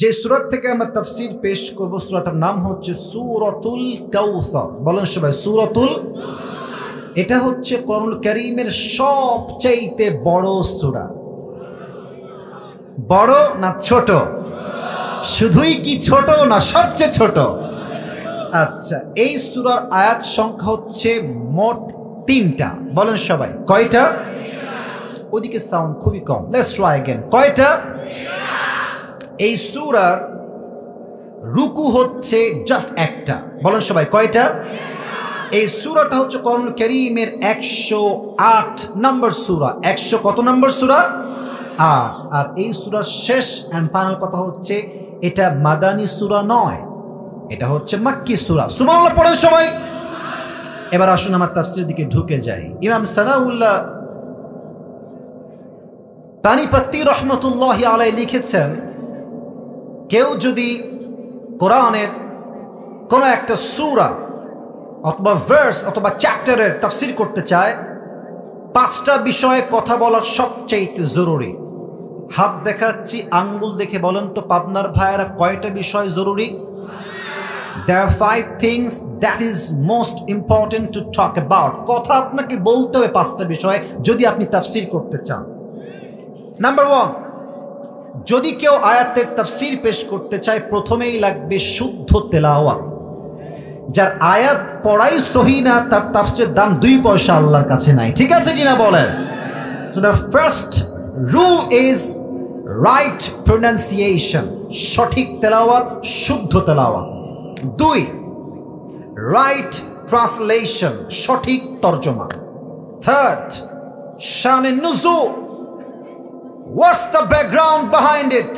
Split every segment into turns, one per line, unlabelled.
যে সূরা থেকে আমরা তাফসীর পেশ করব সূরাটার নাম হচ্ছে সূরাতুল কাউসার। বলেন সবাই সূরাতুল। এটা হচ্ছে কোরআনুল কারীমের সবচেয়ে বড় সূরা। বড় না ছোট? শুধুই কি ছোট না সবচেয়ে ছোট? আচ্ছা, এই সূরার আয়াত সংখ্যা হচ্ছে মোট 3টা। বলেন সবাই কয়টা? ওদিকে সাউন্ড খুবই কম। Let's try again. কয়টা? এই সূরার রুকু হচ্ছে জাস্ট একটা। বলেন সবাই কয়টা? এই সূরাটা হচ্ছে কোরআনুল কারীমের 108 নম্বর সূরা। 100 কত নম্বর সূরা? আর এই সূরার শেষ এন্ড ফাইনাল কথা হচ্ছে এটা মাদানী সূরা নয়, এটা হচ্ছে মাক্কি সূরা। সুবহানাল্লাহ পড়েন সবাই। এবার আসুন আমার তাফসীরের দিকে ঢুকে যাই। ইমাম সানাউল্লাহ পানিপত্তি রহমতুল্লাহি আলাইহি লিখেছেন, কেউ যদি কোরআনের কোনো একটা সূরা অথবা ভার্স অথবা চ্যাপ্টারের তাফসীর করতে চায়, 5টা বিষয়ে কথা বলা সবচেয়ে জরুরি। হাত দেখাচ্ছি, আঙ্গুল দেখে বলেন তো পাবনার ভাইয়েরা কয়টা বিষয় জরুরি? There are 5 things that is most important to talk about. কথা আপনাকে বলতে হবে 5টা বিষয় যদি আপনি তাফসীর করতে চান। নাম্বার 1, যদি কেউ আয়াতের তাফসীর পেশ করতে চায় প্রথমেই লাগবে শুদ্ধ তেলাওয়াত। যার আয়াত পড়াই সহি না তার তাফসীরের দাম 2 পয়সা আল্লাহর কাছে নাই। ঠিক আছে কিনা বলেন? So the first rule is right pronunciation, সঠিক তেলাওয়াত, শুদ্ধ তেলাওয়াত। 2, right translation, সঠিক তরজমা। 3rd, Shaan নুজুল, what's the background behind it?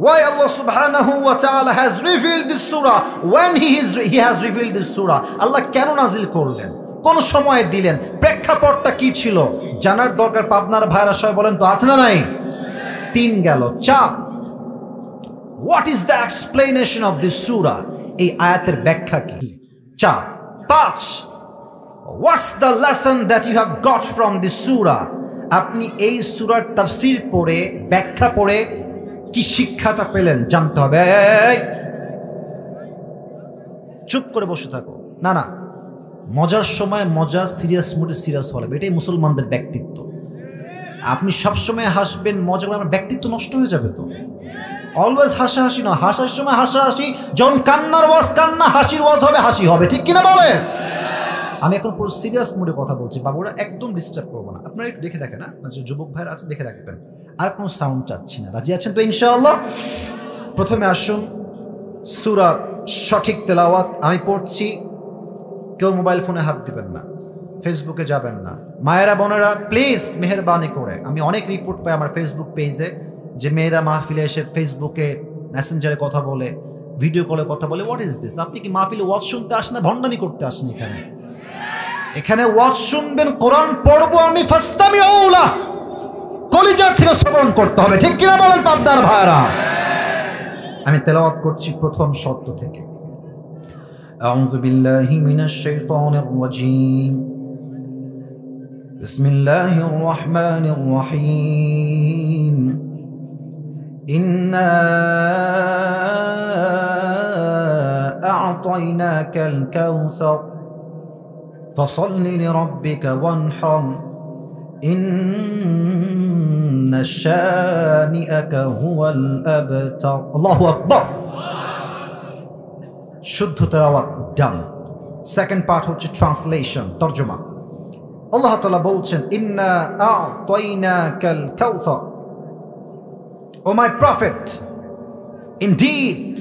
Why Allah subhanahu wa ta'ala has revealed this surah? When he has revealed this surah, Allah কেন নাজিল করলেন, কোন সময়ে দিলেন, প্রেক্ষাপটটা কি ছিল জানার দরকার। পাবনার ভাইরা সবাই বলেন তো আছে না নাই? 3 গেল। 4, what is the explanation of this surah? এই আয়াতের ব্যাখ্যা কি? 4, 5, what's the lesson that you have got from this surah? আপনি এই সূরার তাফসীর পড়ে ব্যাখ্যা পড়ে কি শিক্ষাটা পেলেন জানতে হবে। চুপ করে বসে থাকো না, না, মজার সময় মজা, সিরিয়াস মুডে সিরিয়াস হলে, এটাই মুসলমানদের ব্যক্তিত্ব। আপনি সবসময় হাসবেন, মজা করবেন, আমার ব্যক্তিত্ব নষ্ট হয়ে যাবে তো। অলওয়েজ হাসাহাসি না, হাসার সময় হাসাহাসি, যখন কান্নার ওয়াজ কান্না, হাসির ওয়াজ হবে হাসি হবে। ঠিক কিনা বলে? আমি এখন পুরো সিরিয়াস মুডে কথা বলছি, বাবুরা একদম ডিস্টার্ব করবো না। আপনারা একটু দেখে দেখেন, না যে যুবক ভাইরা আছে দেখে রাখবেন। আর কোনো সাউন্ড চাচ্ছি না। রাজি আছেন তো ইনশাআল্লাহ? প্রথমে আসুন সূরার সঠিক তেলাওয়াত। আমি পড়ছি, কেউ মোবাইল ফোনে হাত দিবেন না, ফেসবুকে যাবেন না। মায়েরা বোনেরা প্লিজ মেহেরবানি করে, আমি অনেক রিপোর্ট পাই আমার ফেসবুক পেজে যে মেয়েরা মাহফিলে এসে ফেসবুকে মেসেঞ্জারে কথা বলে, ভিডিও কলে কথা বলে। What is this? আপনি কি মাহফিলে ওয়াজ শুনতে আসেন না ভণ্ডামি করতে আসেন? এখানে ওয়াজ শুনবেন, কোরআন পড়বো আমি, ফাস্তামিউ লাহ, কলিজার থেকে শ্রবণ করতে হবে। ঠিক কিনা বলেন পাবনার ভাইরা? আমি তেলাওয়াত করছি প্রথম শর্ত থেকে। আউযু বিল্লাহি মিনাশ শাইতানির রাজীম, বিসমিল্লাহির রহমানির রহিম। ইন্না আ'তাইনাকাল কাউসার ফাসাল্লি লিরাব্বিকা ওয়ানহার ইন্না শানিআকা হুয়াল আবতার। আল্লাহু আকবার। শুদ্ধ তেলাওয়াত ডান। সেকেন্ড পার্ট হচ্ছে ট্রান্সলেশন, তরজমা। আল্লাহ তাআলা বলছেন, ইন্না আ'তাইনাকাল কাউসার, O my prophet, indeed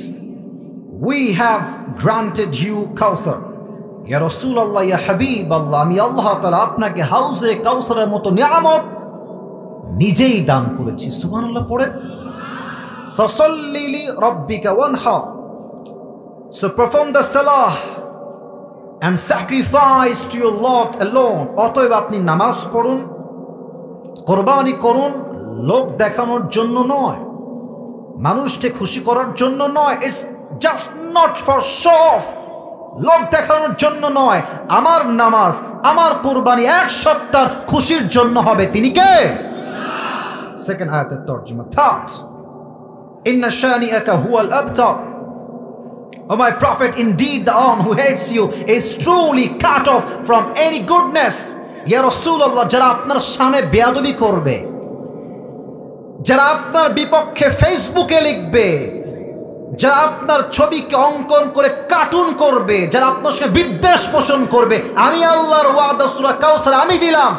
we have granted you কাউসার। ইয়া রাসূলুল্লাহ, ইয়া হাবিবাল্লাহ, আমি আল্লাহ তাআলা আপনাকে হাউজে কাউসারের মতো নিয়ামত নিজেই দান করেছি। সুবহানাল্লাহ পড়েন। ফাসাল্লি লিরাব্বিকা ওয়ানহার, so perform the salah and sacrifice to your Lord alone. অতএব আপনি নামাজ পড়ুন, কোরবানি করুন, লোক দেখানোর জন্য নয়, মানুষকে খুশি করার জন্য নয়। It's just not for show off, লোক দেখানোর জন্য নয়। আমার নামাজ, আমার কোরবানি এক সত্তার খুশির জন্য হবে। তিনি কে? সেকেন্ড আয়াতের তরজমা। Third, Inna shani'aka huwal abtar. O my Prophet, indeed the one who hates you is truly cut off from any goodness. Ya Rasulullah, যারা আপনার শানে বেয়াদবি করবে, যারা আপনার বিপক্ষে ফেসবুকে লিখবে, যারা আপনার ছবিকে অঙ্কন করে কার্টুন করবে, যারা আপনার সঙ্গে বিদ্বেষ পোষণ করবে, আমি আল্লাহর ওয়াদা সূরা কাউসার আমি দিলাম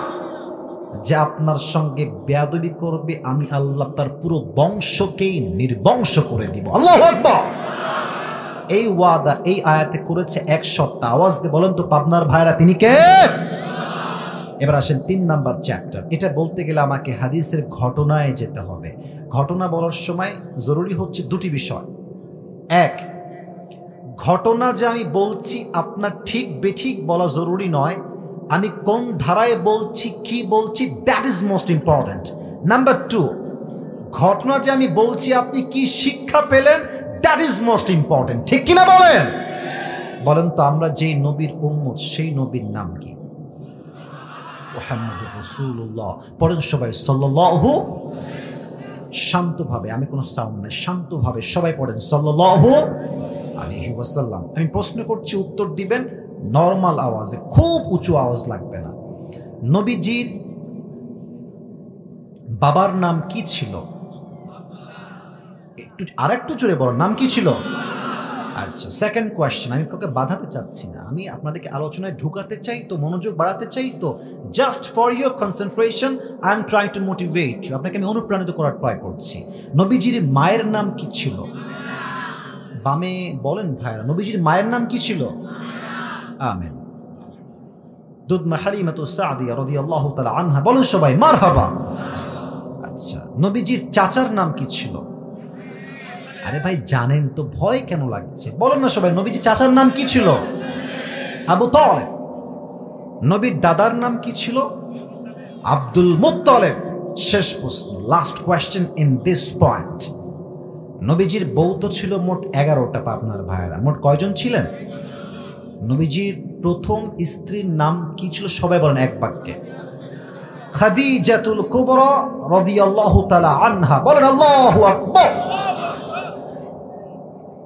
যে আপনার সঙ্গে বেয়াদবি করবে, আমি আল্লাহ তার পুরো বংশকেই নির্বংশ করে দিব। আল্লাহু আকবার। এই ওয়াদা এই আয়াতে করেছে এক সপ্তাহ। আওয়াজ দিয়ে বলেন তো পাবনার ভাইরা, তিনি কে? এবার আসেন 3 নাম্বার চ্যাপ্টার। এটা বলতে গেলে আমাকে হাদিসের ঘটনায় যেতে হবে। ঘটনা বলার সময় জরুরি হচ্ছে দুটি বিষয়। এক, ঘটনা যে আমি বলছি আপনার ঠিক বেঠিক বলা জরুরি নয়, আমি কোন ধারায় বলছি কি বলছি that is most important. Number 2, ঘটনা যে আমি বলছি আপনি কি শিক্ষা পেলেন দ্যাট ইজ মোস্ট ইম্পর্টেন্ট। ঠিক কিনা বলেন? বলেন তো আমরা যেই নবীর উম্মত সেই নবীর নাম কি? মুহাম্মদুর রাসূলুল্লাহ। পড়েন সবাই সাল্লাল্লাহু। শান্তভাবে, আমি কোনো সাউন্ড নাই, শান্তভাবে সবাই পড়েন সাল্লাল্লাহু আলাইহি ওয়াসাল্লাম। আমি প্রশ্ন করছি, উত্তর দিবেন নরমাল আওয়াজে, খুব উঁচু আওয়াজ লাগবে না। নবীজির বাবার নাম কি ছিল? একটু আরেকটু জোরে বলেন, নাম কি ছিল? আচ্ছা, সেকেন্ড কোয়েশ্চেন। আমি কাউকে বাধাতে চাচ্ছি না, আমি আপনাদেরকে আলোচনায় ঢুকাতে চাই, তো মনোযোগ বাড়াতে চাই, তো just for your concentration I am trying to motivate you, আপনাকে আমি অনুপ্রাণিত করার ট্রাই করছি। নবীজির মায়ের নাম কি ছিল? বামে বলেন ভাইরা, নবীজির মায়ের নাম কি ছিল? আমিন। দুধমা হালিমাতু সাদিয়া রাদিয়াল্লাহু তাআলা আনহা, বলেন সবাই মারহাবা। আচ্ছা, নবীজির চাচার নাম কি ছিল? আরে ভাই জানেন তো, ভয় কেন লাগছে? বলেন না সবাই, নবীজির চাচার নাম কি ছিল? আবু তালেব। নবীর দাদার নাম কি ছিল? Abdul Muttalib. শেষ প্রশ্ন, last question in this point. নবীজির বউ তো ছিল মোট 11টা। আপনার ভাইয়েরা মোট কয়জন ছিলেন? নবীজির প্রথম স্ত্রীর নাম কি ছিল? সবাই বলেন এক বাক্যে। খাদিজাতুল কুবরা রাদিয়াল্লাহু তাআলা আনহা। বলেন আল্লাহু আকবার।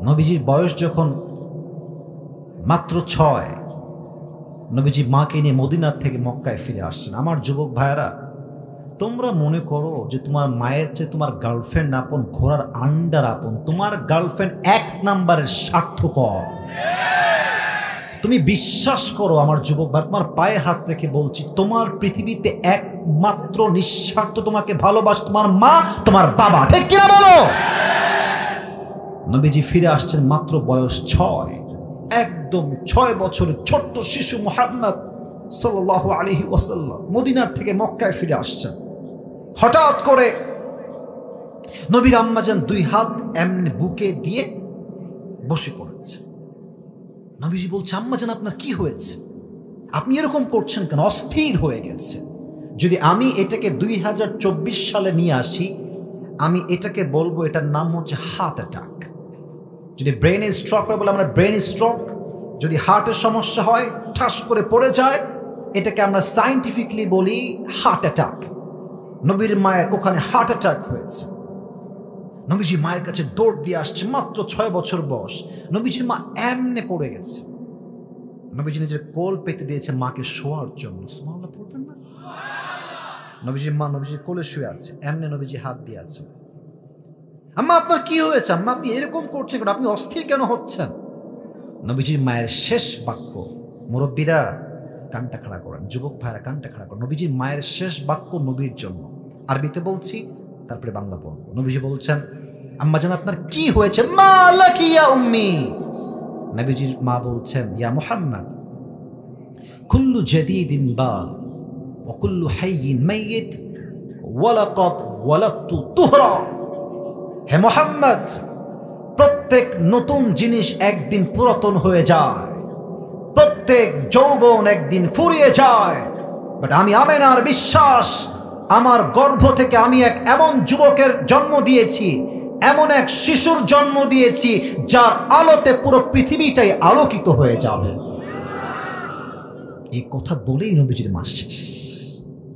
নবীজির বয়স যখন মাত্র 6, নবীজি মাকে নিয়ে মদিনার থেকে মক্কায় ফিরে আসছেন। আমার যুবক ভাইয়েরা, তোমরা মনে করো যে তোমার মায়ের চেয়ে তোমার গার্লফ্রেন্ড আপন, ঘোড়ার আন্ডার আপন। তোমার গার্লফ্রেন্ড 1 নাম্বারের স্বার্থপর। তুমি বিশ্বাস করো আমার যুবক ভাই, তোমার পায়ে হাত রেখে বলছি, তোমার পৃথিবীতে একমাত্র নিঃস্বার্থ তোমাকে ভালোবাসে তোমার মা, তোমার বাবা। ঠিক কিনা বলো? নবীজি ফিরে আসছেন মাত্র বয়স 6, একদম 6 বছরের ছোট্ট শিশু মুহাম্মদ সাল্লাল্লাহু আলাইহি ওয়াসাল্লাম মদিনার থেকে মক্কায় ফিরে আসছেন। হঠাৎ করে নবীর আম্মাজান 2 হাত এমনি বুকে দিয়ে বসে পড়েছে। নবীজি বলছে, আম্মাজান আপনার কি হয়েছে? আপনি এরকম করছেন কেন? অস্থির হয়ে গেছে। যদি আমি এটাকে 2024 সালে নিয়ে আসি, আমি এটাকে বলবো এটার নাম হচ্ছে হার্ট অ্যাটাক। যদি ব্রেন স্ট্রোক হয় বলে আমরা ব্রেন স্ট্রোক, যদি হার্টের সমস্যা হয়, ঠাস করে পড়ে যায়, এটাকে আমরা সায়েন্টিফিকলি বলি হার্ট অ্যাটাক। নবীর মায়ের ওখানে হার্ট অ্যাটাক হয়েছে। নবীজি মায়ের কাছে দৌড় দিয়ে আসছে, মাত্র 6 বছর বয়স। নবীজির মা এমনে পড়ে গেছে। নবীজি নিজের কোল পেতে দিয়েছে মাকে শোয়ার জন্য। সুবহানাল্লাহ পড়বেন না? নবীজির মা নবীজির কোলে শুয়ে আছে, এমনে নবীজি হাত দিয়ে আছে। আম্মা আপনার কি হয়েছে? আম্মা আপনি এরকম করছেন কেন? আপনি অস্থির কেন হচ্ছেন? নবীজির মায়ের শেষ বাক্য, মুরব্বীরা কানটা খাড়া করেন, যুবক ভাইরা কানটা খাড়া করেন। নবীজির মায়ের শেষ বাক্য নবীর জন্য, আরবিতে বলছি, তারপরে বাংলা বলবো। নবীজি বলছেন, আম্মা জান আপনার কি হয়েছে? মা লাকি ইয়া উম্মি। নবীজির মা বলছেন, ইয়া মুহাম্মদ, কুল্লু জাদীদিন বাল ওয়া কুল্লু হাইয়িন মাইয়িত ওয়া লাকাদ ওয়ালাদতু তুহরা। হে মুহাম্মদ, প্রত্যেক নতুন জিনিস একদিন পুরাতন হয়ে যায়, প্রত্যেক যৌবন একদিন ফুরিয়ে যায়। বাট আমি আমেনার বিশ্বাস, আমার গর্ভ থেকে আমি এক এমন যুবকের জন্ম দিয়েছি, এমন এক শিশুর জন্ম দিয়েছি যার আলোতে পুরো পৃথিবীটাই আলোকিত হয়ে যাবে। এই কথা বলেই নবীজির মা শেষ,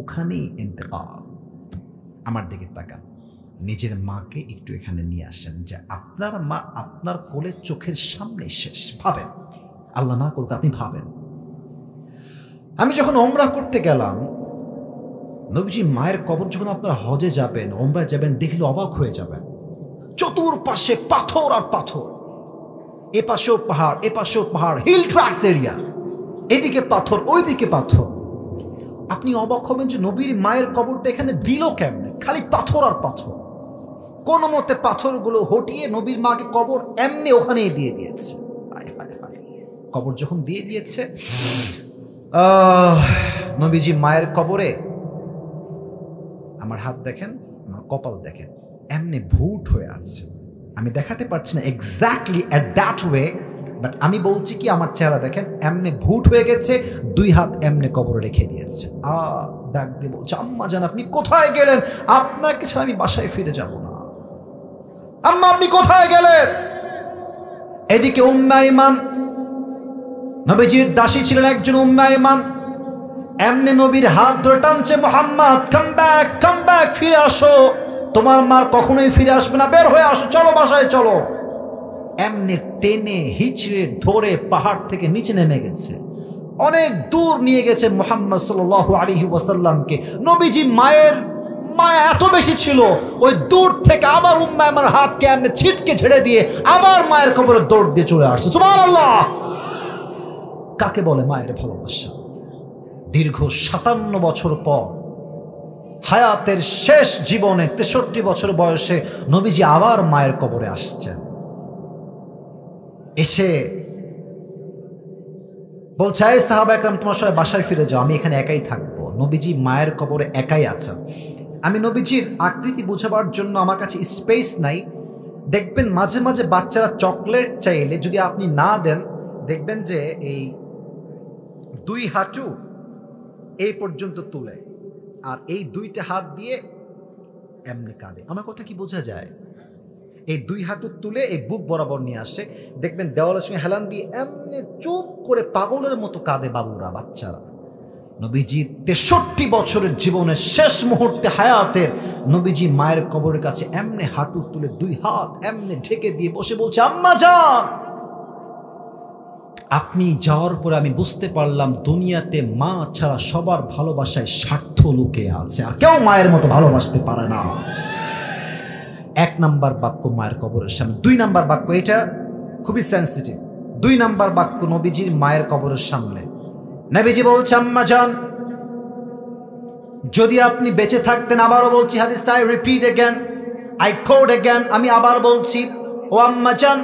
ওখানেই ইন্তেকাল। আমার দিকে তাকান। নিজের মাকে একটু এখানে নিয়ে আসেন, যে আপনার মা আপনার কোলে চোখের সামনে শেষ। ভাবেন, আল্লাহ না করুক, আপনি ভাবেন। আমি যখন ওমরা করতে গেলাম, নবীজি মায়ের কবর, যখন আপনারা হজে যাবেন, ওমরা যাবেন, দেখলে অবাক হয়ে যাবেন। চতুর্পাশে পাথর আর পাথর, এ পাশেও পাহাড়, এ পাশেও পাহাড়, হিল ট্রাক্স এরিয়া, এদিকে পাথর, ওইদিকে পাথর। আপনি অবাক হবেন যে নবীর মায়ের কবরটা এখানে দিল কেমনে? খালি পাথর আর পাথর। কোন মতে পাথরগুলো হটিয়ে নবীর মাকে কবর এমনি ওখানেই দিয়ে দিয়েছে। কবর যখন দিয়ে দিয়েছে, নবীজি মায়ের কবরে, আমার হাত দেখেন, আমার কপাল দেখেন, এমনি ভুট হয়ে আছে। আমি দেখাতে পারছি না exactly at that way, but আমি বলছি কি, আমার চেহারা দেখেন এমনি ভুট হয়ে গেছে, দুই হাত এমনি কবরে রেখে দিয়েছে। ডাক দিয়ে বলছে, আম্মা জান আপনি কোথায় গেলেন? আপনাকে ছাড়া আমি বাসায় ফিরে যাব না। আম্মা আপনি কোথায় গেলেন? এদিকে উম্মে আইমান, নবীজির দাসী ছিলেন একজন উম্মে আইমান, এমনি নবীর হাত ধরে টানছে, Muhammad come back, come back, ফিরে আসো, তোমার মার কখনোই ফিরে আসবে না, বের হয়ে আসো, চলো বাসায় চলো। এমনি টেনে হিচড়ে ধরে পাহাড় থেকে নিচে নেমে গেছে, অনেক দূর নিয়ে গেছে মুহাম্মদ সাল্লাল্লাহু আলাইহি ওয়াসাল্লামকে। নবীজি মায়ের মায়া এত বেশি ছিল, ওই দূর থেকে আবার উম্মে আইমানের হাতকে এমনি ছিটকে ছেড়ে দিয়ে আবার মায়ের কবরে দৌড় দিয়ে চলে আসছে। সুবহানাল্লাহ! কাকে বলে মায়ের ভালোবাসা? দীর্ঘ 57 বছর পর, হায়াতের শেষ জীবনে 63 বছর বয়সে নবীজি আবার মায়ের কবরে আসছেন। এসে বলছে, এই সাহাবা একরাম তোমার সবাই বাসায় ফিরে যাও, আমি এখানে একাই থাকবো। নবীজি মায়ের কবরে একাই আছেন। আমি নবীজির আকৃতি বোঝাবার জন্য আমার কাছে স্পেস নাই। দেখবেন মাঝে মাঝে বাচ্চারা চকলেট চাইলে যদি আপনি না দেন, দেখবেন যে এই দুই হাঁটু এই পর্যন্ত তুলে আর এই দুইটা হাত দিয়ে এমনি কাঁদে। আমার কথা কি বোঝা যায়? এই দুই হাঁটু তুলে এই বুক বরাবর নিয়ে আসে, দেখবেন দেওয়ালের সঙ্গে হেলান দিয়ে এমনি চুপ করে পাগলের মতো কাঁদে বাবুরা, বাচ্চারা। নবীজির 63 বছরের জীবনের শেষ মুহূর্তে হায়াতের নবীজি মায়ের কবরের কাছে এমনি হাঁটু তুলে দুই হাত এমনি ঢেকে দিয়ে বসে বলছে, আম্মা যান, আপনি যাওয়ার পরে আমি বুঝতে পারলাম দুনিয়াতে মা ছাড়া সবার ভালোবাসায় স্বার্থ লুকিয়ে আছে, আর কেউ মায়ের মতো ভালোবাসতে পারে না। 1 নাম্বার বাক্য মায়ের কবরের সামনে। 2 নাম্বার বাক্য, এটা খুবই সেন্সিটিভ। 2 নাম্বার বাক্য নবীজির মায়ের কবরের সামনে। নবীজি বলছে, আম্মা জান, যদি আপনি বেঁচে থাকতেন, আবারও বলছি হাদিসটা, I repeat again, I quote again, আমি আবার বলছি, ও আম্মা জান,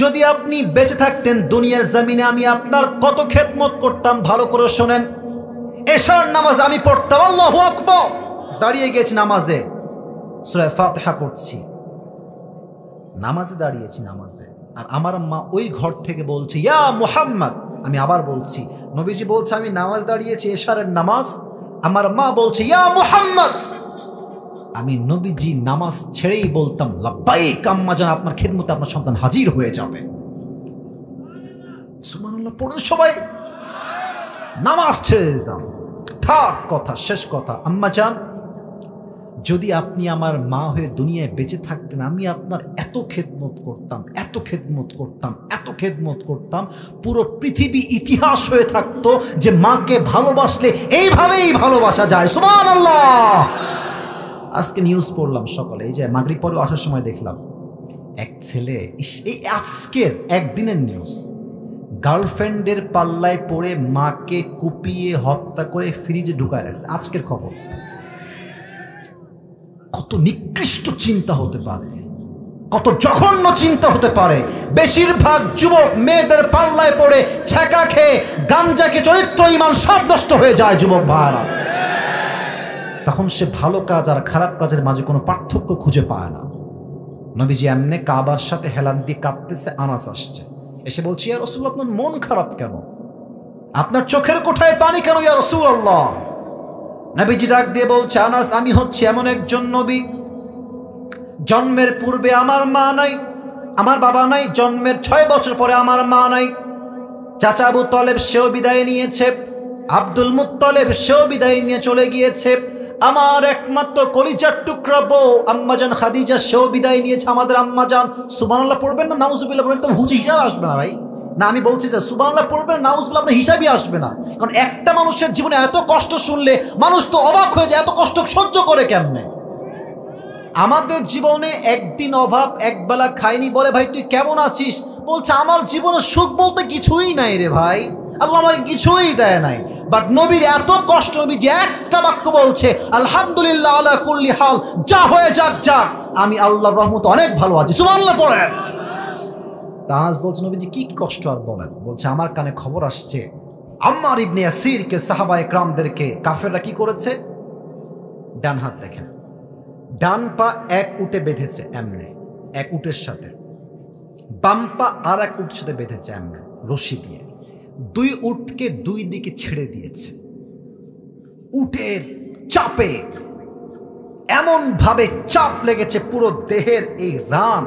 যদি আপনি বেঁচে থাকতেন দুনিয়ার জমিনে আমি আপনার কত খেদমত করতাম। ভালো করে শোনেন, এশার নামাজ আমি পড়তাম, আল্লাহু আকবার, দাঁড়িয়ে গেছি নামাজে, সূরা ফাতিহা পড়ছি, নামাজে দাঁড়িয়েছি নামাজে, আর আমার মা ওই ঘর থেকে বলছে, ইয়া মুহাম্মদ। আমি আবার বলছি, নবীজি বলছে আমি নামাজ দাঁড়িয়েছি, এশারের নামাজ, আমার মা বলছে ইয়া মুহাম্মদ। আমি নবীজি নামাজ ছেড়েই বলতাম, লাব্বাইক আম্মা জান, আপনার খেদমতে আপনার সন্তান হাজির হয়ে যাবে। সুবহানাল্লাহ পড়ুন সবাই। নামাজ ছেড়ে দিতাম। থাক কথা, শেষ কথা, আম্মা জান, যদি আপনি আমার মা হয়ে দুনিয়ায় বেঁচে থাকতেন, আমি আপনার এত খেদমত করতাম, এত খেদমত করতাম, এত খেদমত করতাম, পুরো পৃথিবী ইতিহাস হয়ে থাকতো যে মাকে ভালোবাসলে এইভাবেই ভালোবাসা যায়। সুবহানাল্লাহ। আজকে নিউজ পড়লাম সকালে, এই যে মাগরিব পরে আসার সময় দেখলাম এক ছেলে, এই আজকের একদিনের নিউজ, গার্লফ্রেন্ডের পাল্লায় পড়ে মাকে কুপিয়ে হত্যা করে ফ্রিজে ঢুকায় রাখছে। আজকের খবর। কত নিকৃষ্ট চিন্তা হতে পারে, কত জঘন্য চিন্তা হতে পারে। বেশিরভাগ যুবক মেয়েদের পাল্লায় পড়ে ছ্যাঁকা খেয়ে গাঞ্জাকে চরিত্র ইমান সব নষ্ট হয়ে যায় যুবক ভাইরা। তখন সে ভালো কাজ আর খারাপ কাজের মাঝে কোনো পার্থক্য খুঁজে পায় না। নবীজি এমনি কাবার সাথে হেলান দিয়ে কাঁদতেছে, আনাস আসছে, এসে বলছে, ইয়া রাসূলুল্লাহ, আপনার মন খারাপ কেন? আপনার চোখের কোঠায় পানি কেন ইয়া রাসূলুল্লাহ? নবীজি ডাক দিয়ে বলছে, আনাস, আমি হচ্ছে এমন একজন নবী, জন্মের পূর্বে আমার মা নাই, আমার বাবা নাই, জন্মের 6 বছর পরে আমার মা নাই, চাচা আবু তালেব সেও বিদায় নিয়েছে, আব্দুল মুত্তালিব সেও বিদায় নিয়ে চলে গিয়েছে, আমার একমাত্র কলিজার টুকরা বউ আম্মাজান খাদিজা, সেও বিদায় নিয়েছে আমাদের আম্মাজান। সুবহানাল্লাহ পড়বেন না নাউজুবিল্লাহ পড়বেন, তো হুজুর হিসাব আসবে না ভাই। না আমি বলছি যে সুবহানাল্লাহ পড়বেন, নাউজুবিল্লাহ আপনার হিসাবই আসবে না। কারণ একটা মানুষের জীবনে এত কষ্ট শুনলে মানুষ তো অবাক হয়ে যায়, এত কষ্ট সহ্য করে কেমনে। আমাদের জীবনে একদিন অভাব, একবেলা খাইনি, বলে ভাই তুই কেমন আছিস, বলছে আমার জীবনে সুখ বলতে কিছুই নাই রে ভাই, আল্লাহ আমাকে কিছুই দেয় নাই। বাট নবীর এত কষ্ট, নবী যে একটা বাক্য বলছে আলহামদুলিল্লাহ আলা কুল্লি হাল, যা হয়ে যাক যাক, আমি আল্লাহর রহমতে অনেক ভালো আছি। সুবহানাল্লাহ পড়েন। আনাস বলছে নবীজি কি কষ্ট আর বলেন, বলছে আমার কানে খবর আসছে আম্মার ইবনে ইয়াসিরকে, সাহাবা একরামদেরকে কাফেররা কি করেছে। ডান হাত দেখেন, ডান পা এক উটে বেঁধেছে এমনে, এক উটের সাথে, বাম পা আর এক উটের সাথে বেঁধেছে এমনে রশি দিয়ে, দুই উটকে দুই দিকে ছেড়ে দিয়েছে। উটের চাপে এমন ভাবে চাপ লেগেছে, পুরো দেহের এই রান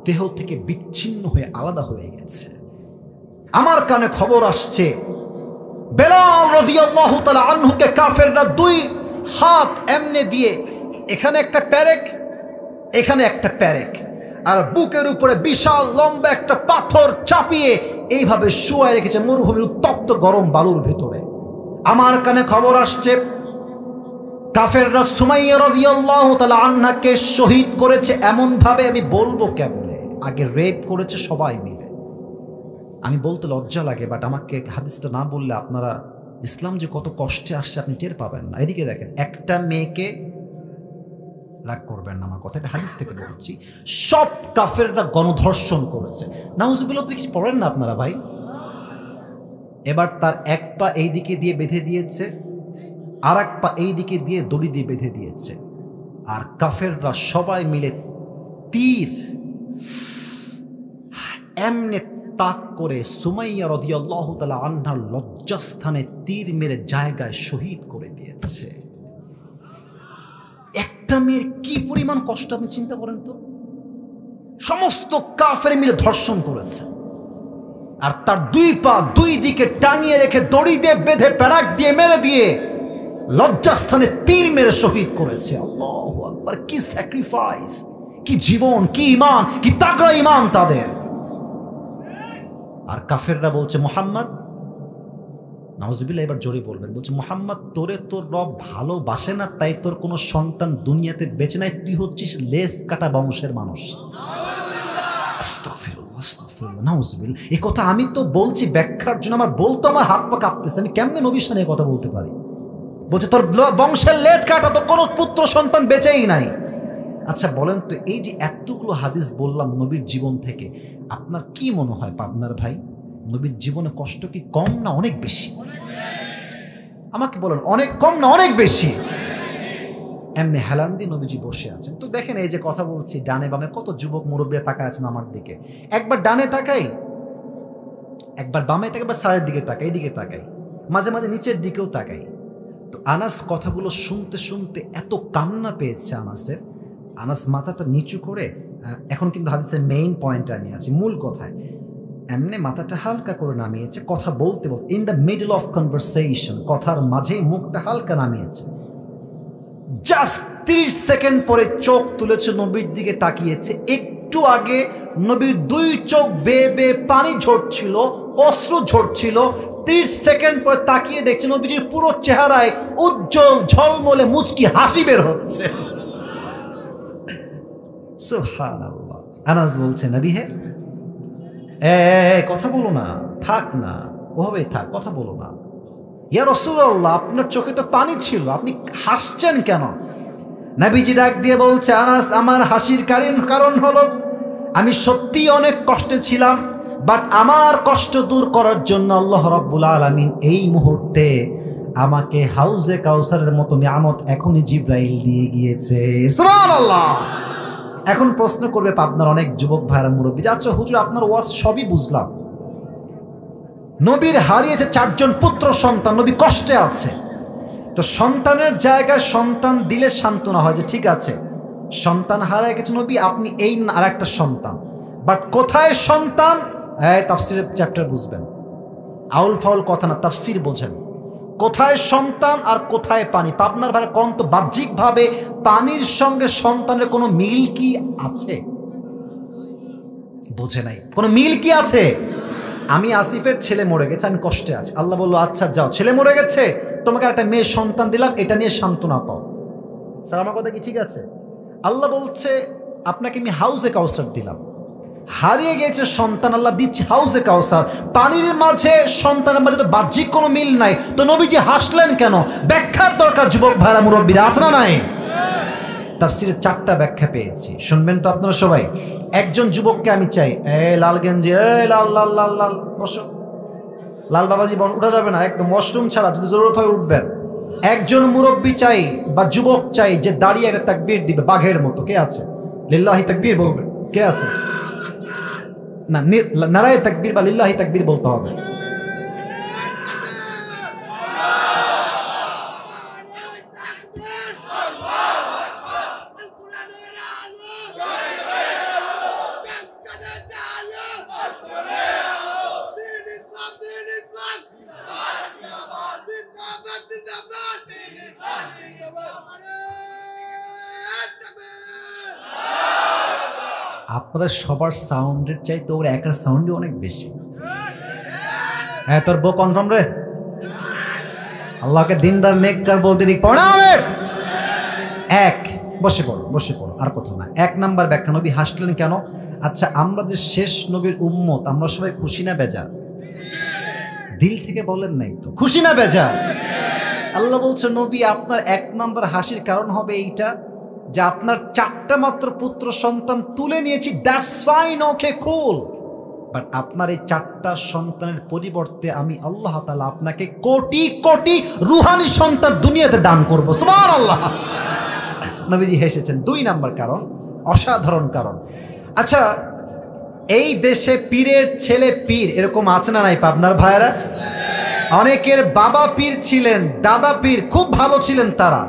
দেহ থেকে বিচ্ছিন্ন হয়ে আলাদা হয়ে গেছে। আমার কানে খবর আসছে বেলাল রাদিয়াল্লাহু তাআলা আনহুকে কাফেররা দুই হাত এমনে দিয়ে, এখানে একটা প্যারেক, এখানে একটা প্যারেক, আর বুকের উপরে বিশাল লম্বা একটা পাথর চাপিয়ে এইভাবে শুয়ায় রেখেছে মরুভূমির উত্তপ্ত গরম বালুর ভেতরে। আমার কানে খবর আসছে কাফেররা সুমাইয়া রাদিয়াল্লাহু তাআলা আনহাকে শহীদ করেছে এমন ভাবে, আমি বলবো কেমনে, আগে রেপ করেছে সবাই মিলে। আমি বলতে লজ্জা লাগে, বাট আমাকে হাদিসটা না বললে আপনারা ইসলাম যে কত কষ্টে আসছে আপনি টের পাবেন না। এদিকে দেখেন, একটা মেয়েকে, রাগ করবেন না আমার কথা, হাদিস থেকে বলছি, সব কাফেররা গণধর্ষণ করেছে। নাউজুবিল্লাহ তো কিছু পড়েন না আপনারা ভাই। এবার তার এক পা এই দিকে দিয়ে বেঁধে দিয়েছে, আর এক পা এই দিকে দিয়ে দড়ি দিয়ে বেঁধে দিয়েছে, আর কাফেররা সবাই মিলে তীর এমনে তাক করে সুমাইয়া রাদিয়াল্লাহু তাআলা আনহার লজ্জাস্থানে তীর মেরে জায়গায় শহীদ করে দিয়েছে। একটা মেয়ের কি পরিমাণ কষ্ট আপনি চিন্তা করেন তো। সমস্ত কাফের মিলে ধর্ষণ করেছে, আর তার দুই পা দুই দিকে টানিয়ে রেখে দড়ি দিয়ে বেঁধে প্যারাক দিয়ে মেরে দিয়ে লজ্জাস্থানে তীর মেরে শহীদ করেছে। আল্লাহু আকবার, কি স্যাক্রিফাইস, কি জীবন, কি ঈমান, কি তাগড়া ঈমান তাদের। আর কাফেররা বলছে মুহাম্মদ, নাউজুবিল্লাহ এবার জোরে বলবেন, বলছে মুহাম্মদ তোরে তোর রব ভালোবাসে না, তাই তোর কোনো সন্তান দুনিয়াতে বেঁচে নাই, তুই হচ্ছিস লেস কাটা বংশের মানুষ। আস্তাগফিরুল্লাহ, আস্তাগফিরুল্লাহ, নাউজুবিল্লাহ। এই কথা আমি তো বলছি ব্যাখ্যার জন্য, আমার বলতো আমার হাত পা কাঁপতেছে, আমি কেমনে নবীর সামনে কথা বলতে পারি। বলছে তোর বংশের লেজ কাটা, তো কোনো পুত্র সন্তান বেঁচেই নাই। আচ্ছা বলেন তো, এই যে এতগুলো হাদিস বললাম নবীর জীবন থেকে, আপনার কি মনে হয় পাবনার ভাই, নবীর জীবনে কষ্ট কি কম না অনেক বেশি? আমাকে বলেন, অনেক কম না অনেক বেশি? এমনি হেলান দিয়ে নবীজি বসে আছেন। তো দেখেন এই যে কথা বলছি, ডানে বামে কত যুবক মুরব্বী তাকায় আছেন আমার দিকে। একবার ডানে তাকাই, একবার বামে তাকাই, একবার সারের দিকে তাকাই, এইদিকে তাকাই, মাঝে মাঝে নিচের দিকেও তাকাই। তো আনাস কথাগুলো শুনতে শুনতে এত কান্না পেয়েছে আনাসের, আনাস মাথাটা নিচু করে, এখন কিন্তু হাদিসের মেইন পয়েন্টে আমি আছি, মূল কথায়, এমনি মাথাটা হালকা করে নামিয়েছে, কথা বলতে বলতে in the middle of conversation, কথার মাঝে মুখটা হালকা নামিয়েছে। জাস্ট 30 সেকেন্ড পরে চোখ তুলেছে, নবীর দিকে তাকিয়েছে। একটু আগে নবীর দুই চোখ বেয়ে বেয়ে পানি ঝরছিল, অশ্রু ঝরছিল। 30 সেকেন্ড পরে তাকিয়ে দেখছে নবীজির পুরো চেহারায় উজ্জ্বল ঝলমলে মুচকি হাসি বের হচ্ছে। সুবহানাল্লাহ। আনাস বলছে নবী হে, কথা বলো না, থাক না, ওভাবেই থাক, কথা বলো না। ইয়া রাসূলুল্লাহ, আপনার চোখে তো পানি ছিল, আপনি হাসছেন কেন? নবীজি ডাক দিয়ে বলছে, আনাস আমার হাসির কারণ হলো আমি সত্যিই অনেক কষ্টে ছিলাম, বাট আমার কষ্ট দূর করার জন্য আল্লাহ রাব্বুল আলামিন এই মুহূর্তে আমাকে হাউজে কাউসারের মতো নিয়ামত এখনই জিব্রাইল দিয়ে গিয়েছে। সুবহানাল্লাহ। এখন প্রশ্ন করবে আপনার অনেক যুবক ভাইরা মুরব্বী, আচ্ছা হুজুর আপনার ওয়াজ সবই বুঝলাম, নবীর হারিয়েছে 4 জন পুত্র সন্তান, নবী কষ্টে আছে, তো সন্তানের জায়গায় সন্তান দিলে সান্ত্বনা হয় যে ঠিক আছে সন্তান হারায় গেছে নবী, আপনি এই আর একটা সন্তান, বাট কোথায় সন্তান? তাফসিরের চ্যাপ্টার বুঝবেন, আউল ফাউল কথা না, তাফসির বোঝেন। কোথায় সন্তান আর কোথায় পানি? পাবনার ভাই কোন তো বাহ্যিকভাবে পানির সঙ্গে সন্তানের কোনো মিল কি আছে? বোঝে নাই, কোনো মিল কি আছে? আমি আসিফের ছেলে মরে গেছে, আমি কষ্টে আছি, আল্লাহ বললো আচ্ছা যাও, ছেলে মরে গেছে, তোমাকে একটা মেয়ে সন্তান দিলাম, এটা নিয়ে সান্ত্বনা পাও। স্যার আমার কথা কি ঠিক আছে? আল্লাহ বলছে আপনাকে আমি হাউজে কাউসার দিলাম, হারিয়ে গেছে সন্তান, আল্লাহ দিচ্ছে হাউজে কাউসার। পানির মাঝে সন্তানের মাঝে তো বাহ্যিক কোনো মিল নাই, তো নবীজি হাসলেন কেন? ব্যাখ্যার দরকার যুবক ভাইরা, মুরব্বীরা, আছে না নাই? তাফসীরে 4টা ব্যাখ্যা পেয়েছি, শুনবেন তো আপনারা সবাই। একজন যুবককে আমি চাই, লাল গেঞ্জি, লাল লাল লাল লাল, বসো। লাল বাবাজি উঠা যাবে না, একদম ওয়াশরুম ছাড়া, যদি জরুরত হয় উঠবেন। একজন মুরব্বী চাই বা যুবক চাই যে দাঁড়িয়ে একটা তাকবীর দিবে বাঘের মতো। কে আছে? লিল্লাহি তাকবীর বলবে। কে আছে? না, নারায়ে তাকবীর বা লিল্লাহি তাকবীর বলতে হবে। আপনাদের সবার সাউন্ডের চাইতে ওর একার সাউন্ডই অনেক বেশি। হ্যাঁ, তোর বউ কনফার্ম রে? আল্লাহকে দিনদার নেককার বলতে দিক পড়া হবে। এক, বসে পড়ো, বসে পড়ো, আর কথা না। 1 নাম্বার ব্যাখ্যা, নবী হাসলেন কেন? আচ্ছা, আমরা যে শেষ নবীর উম্মত, আমরা সবাই খুশি না বেজার? দিল থেকে বলেন নাই তো, খুশি না বেজার? আল্লাহ বলছে নবী আপনার 1 নাম্বার হাসির কারণ হবে এইটা যে আপনার 4টা মাত্র পুত্র সন্তান তুলে নিয়েছি, that's fine, okay cool, but আপনার এই 4টা সন্তানের পরিবর্তে আমি আল্লাহ তাআলা আপনাকে কোটি কোটি রুহানি সন্তান দুনিয়াতে দান করব। সুবহানাল্লাহ। নবীজি হেসেছেন। 2 নাম্বার কারণ, অসাধারণ কারণ। আচ্ছা, এই দেশে পীরের ছেলে পীর এরকম আছে না নাই পাবনার ভাইয়েরা? অনেকের বাবা পীর ছিলেন, দাদা পীর, খুব ভালো ছিলেন তারা,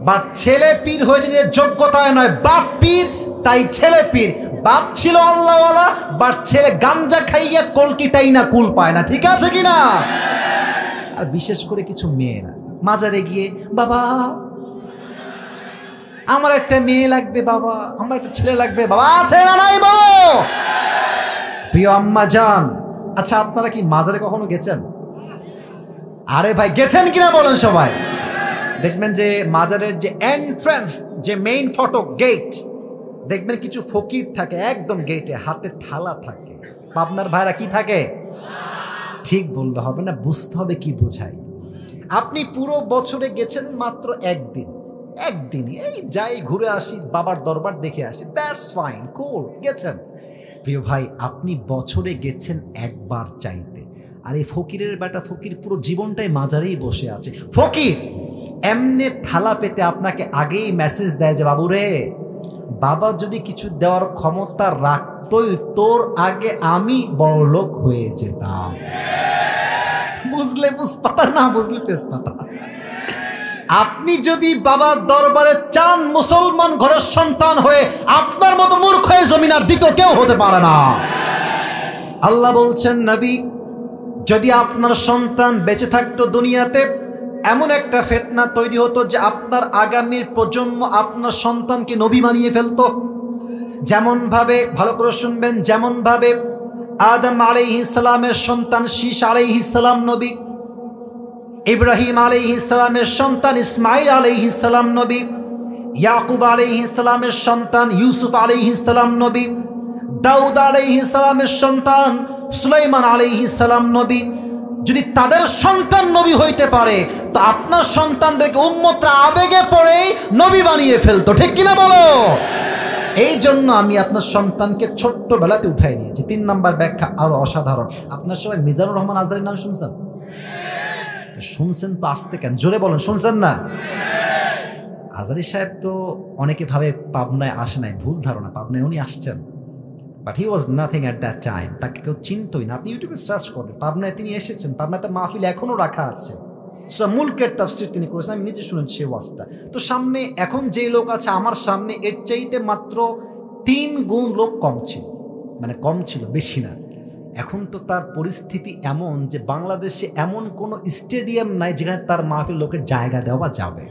বাট ছেলে পীর হয়েছে নিজের যোগ্যতায় নয়, বাপ পীর তাই ছেলে পীর। বাপ ছিল আল্লাহওয়ালা, বাট ছেলে গাঞ্জা খাইয়া কলকিটাই না কুল পায় না। ঠিক আছে কিনা? আর বিশেষ করে কিছু মেয়েরা মাজারে গিয়ে, বাবা আমার একটা মেয়ে লাগবে, বাবা আমার একটা ছেলে লাগবে, বাবা আছে না নাই বলো? প্রিয় আম্মা জান, আচ্ছা আপনারা কি মাজারে কখনো গেছেন? আরে ভাই গেছেন কিনা বলেন সবাই। দেখবেন যে মাজারের যে এন্ট্রান্স, যে মেইন ফটক, গেট, দেখবেন কিছু ফকির থাকে একদম গেটে, হাতে থালা থাকে। পাবনার ভাইরা কি থাকে? ঠিক বললে হবে না, বুঝতে হবে কি বোঝাই। আপনি পুরো বছরে গেছেন মাত্র একদিনই, এই যাই ঘুরে আসি, বাবার দরবার দেখে আসি, দ্যাটস ফাইন, কুল, গেছেন। প্রিয় ভাই, আপনি বছরে গেছেন একবার চাইতে, আর এই ফকিরের বেটা ফকির পুরো জীবনটাই মাজারেই বসে আছে। ফকির এমনি থালা পেতে আপনাকে আগেই মেসেজ দেয় যে বাবু রে, বাবা যদি কিছু দেওয়ার ক্ষমতা রাখতোই তোর আগে আমি বড়লোক হয়ে যেতাম। বুঝলে বুঝপাতা, না বুঝলে তেজপাতা। আপনি যদি বাবার দরবারে চান মুসলমান ঘরের সন্তান হয়ে, আপনার মতো মূর্খ হয়ে জমিন আর দ্বিতীয় কেউ হতে পারে না। আল্লাহ বলছেন নবী, যদি আপনার সন্তান বেঁচে থাকতো দুনিয়াতে, এমন একটা ফিতনা তৈরি হতো যে আপনার আগামীর প্রজন্ম আপনার সন্তানকে নবী বানিয়ে ফেলতো। যেমন ভাবে, ভালো করে শুনবেন, যেমন ভাবে আদম আলাইহিস সালামের সন্তান শীশ আলাইহিস সালাম নবী, ইব্রাহিম আলাইহিস সালামের সন্তান ইসমাইল আলাইহিস সালাম নবী, ইয়াকুব আলাইহিস সালামের সন্তান ইউসুফ আলাইহিস সালাম নবী, দাউদ আলাইহিস সালামের সন্তান সুলাইমান আলাইহিস সালাম নবী। যদি তাদের সন্তান নবী হইতে পারে, তো আপনার সন্তানদেরকে উম্মতরা আবেগে পড়েই নবী বানিয়ে ফেলতো। ঠিক কিনা বলো? এই জন্য আমি আপনার সন্তানকে ছোট্টবেলাতে উঠাই নিয়েছি। 3 নাম্বার ব্যাখ্যা আরো অসাধারণ। আপনার সবাই মিজানুর রহমান আজহারীর নাম শুনছেন? শুনছেন তো, আসতে কেন, জোরে বলেন, শুনছেন না? আজহারী সাহেব তো অনেকে ভাবে পাবনায় আসে নাই, ভুল ধারণা, পাবনায় উনি আসছেন, but he was nothing at that time. তাকে কেউ চিনতই না। আপনি ইউটিউবে সার্চ করবেন, পাবনায় তিনি এসেছেন, পাবনায় তার মাহফিল এখনো রাখা আছে। সূরা মুলকের তাফসীর তিনি করেছেন, আমি নিজে শুনেছি সেই ওয়াজটা। তো সামনে এখন যে লোক আছে আমার সামনে, এর চাইতে মাত্র 3 গুণ লোক কম ছিল, মানে কম ছিল, বেশি না। এখন তো তার পরিস্থিতি এমন যে বাংলাদেশে এমন কোনো স্টেডিয়াম নাই যেখানে তার মাহফিল লোকের জায়গা দেওয়া যাবে।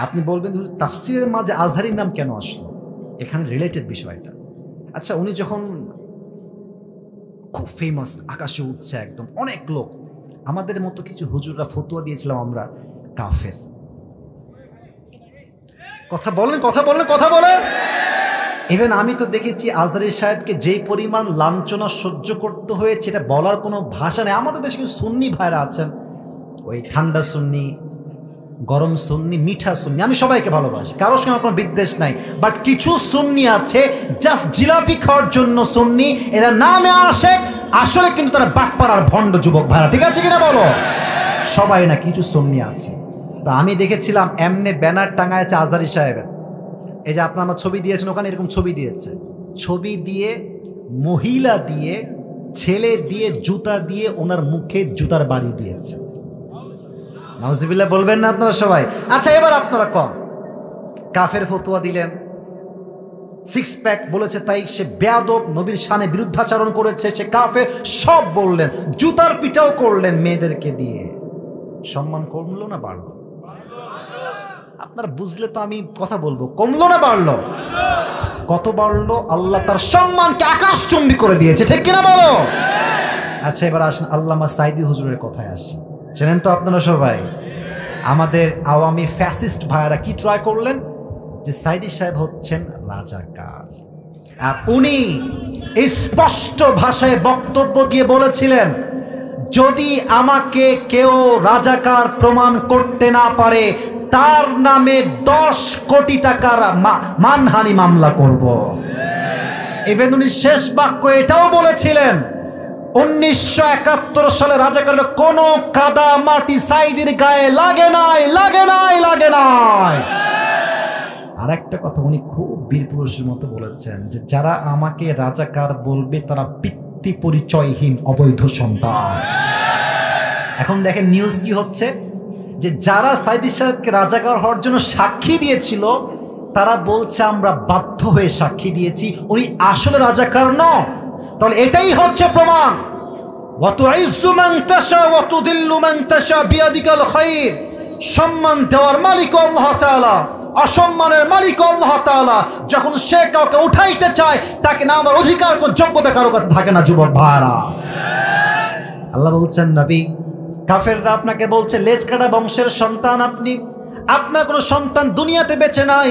আপনি বলবেন তাফসিরের মাঝে আজহারির নাম কেন আসলো? এখানে রিলেটেড বিষয়টা। আচ্ছা, উনি যখন খুব ফেমাস, আকাশে উঠছে একদম, অনেক লোক, আমাদের মতো কিছু হুজুররা ফতোয়া দিয়েছিলাম আমরা কাফের। কথা বলেন, কথা বলেন, কথা বলেন। ইভেন আমি তো দেখেছি আজহারি সাহেবকে যেই পরিমাণ লাঞ্ছনা সহ্য করতে হয়েছে এটা বলার কোনো ভাষা নেই। আমাদের দেশে কিছু সুন্নি ভাইরা আছেন, ওই ঠান্ডা সুন্নি, গরম সুন্নি, মিঠা সুন্নি, আমি সবাইকে ভালোবাসি, কারোর সঙ্গে কোনো বিদ্বেষ নাই। বাট কিছু সুন্নি আছে জাস্ট জিলাপি খাওয়ার জন্য সুন্নি, এরা নামে আসে, আসলে কিন্তু তারা বাটপার আর ভণ্ড যুবক ভাইরা, ঠিক আছে কিনা বলো? সবাই না, কিছু সুন্নি আছে। তা আমি দেখেছিলাম এমনি ব্যানার টাঙায় আছে আজহারি সাহেবের, এই যে আপনার আমার ছবি দিয়েছেন, ওখানে এরকম ছবি দিয়েছে, ছবি দিয়ে মহিলা দিয়ে ছেলে দিয়ে জুতা দিয়ে ওনার মুখে জুতার বাড়ি দিয়েছে। নাউজুবিল্লাহ বলবেন না আপনারা সবাই? আচ্ছা, এবার আপনারা কম কাফের ফতোয়া দিলেন, সিক্স প্যাক বলেছে তাই সে বেয়াদব, নবীর শানে বিরুদ্ধাচরণ করেছে, সে কাফের, সব বললেন, জুতার পিটাও করলেন মেয়েদেরকে দিয়ে। সম্মান কমলো না বাড়লো? আপনারা বুঝলে তো আমি কথা বলবো, কমলো না বাড়লো? কত বাড়লো? আল্লাহ তার সম্মানকে আকাশচুম্বী করে দিয়েছে, ঠিক কিনা বলো? আচ্ছা, এবার আসেন আল্লামা সাইদি হুজুরের কথায় আসি। চেনেন তো আপনারা সবাই? আমাদের আওয়ামী ফ্যাসিস্ট ভাইয়েরা কি ট্রাই করলেন যে সাইদি সাহেব হচ্ছেন রাজাকার, আর উনি স্পষ্ট ভাষায় বক্তব্য দিয়ে বলেছিলেন, যদি আমাকে কেউ রাজাকার প্রমাণ করতে না পারে তার নামে 10 কোটি টাকার মানহানি মামলা করব। ইভেন উনি শেষ বাক্য এটাও বলেছিলেন, 1971 সালে রাজাকারের কোনো কাদা মাটি সাইদির গায়ে লাগে নাই, লাগে নাই, লাগে নাই। আর একটা কথা উনি খুব বীর পুরুষের মতো বলেছেন যে যারা আমাকে রাজাকার বলবে তারা পিতৃ পরিচয়হীন অবৈধ সন্তান। এখন দেখেন নিউজ কি হচ্ছে, যে যারা সাইদি সাহেবকে রাজাকার হওয়ার জন্য সাক্ষী দিয়েছিল তারা বলছে আমরা বাধ্য হয়ে সাক্ষী দিয়েছি, উনি আসলে রাজাকার নন। তাহলে এটাই হচ্ছে প্রমাণ, ওয়াতুইজ্জু মান তাশা ওয়া তুদিল্লু মান তাশা বিয়াদিকাল খায়র। সম্মান দেওয়ার মালিক আল্লাহ তাআলা, অসম্মানের মালিক আল্লাহ তাআলা। যখন সে কাউকে উঠাইতে চায় তাকে না আমার অধিকার ও যোগ্যতা কারো কাছে থাকে না যুবক ভাইরা। আল্লাহ বলছেন নবী, কাফেররা আপনাকে বলছে লেজ কাটা বংশের সন্তান আপনি, আপনার কোনো সন্তান দুনিয়াতে বেঁচে নাই।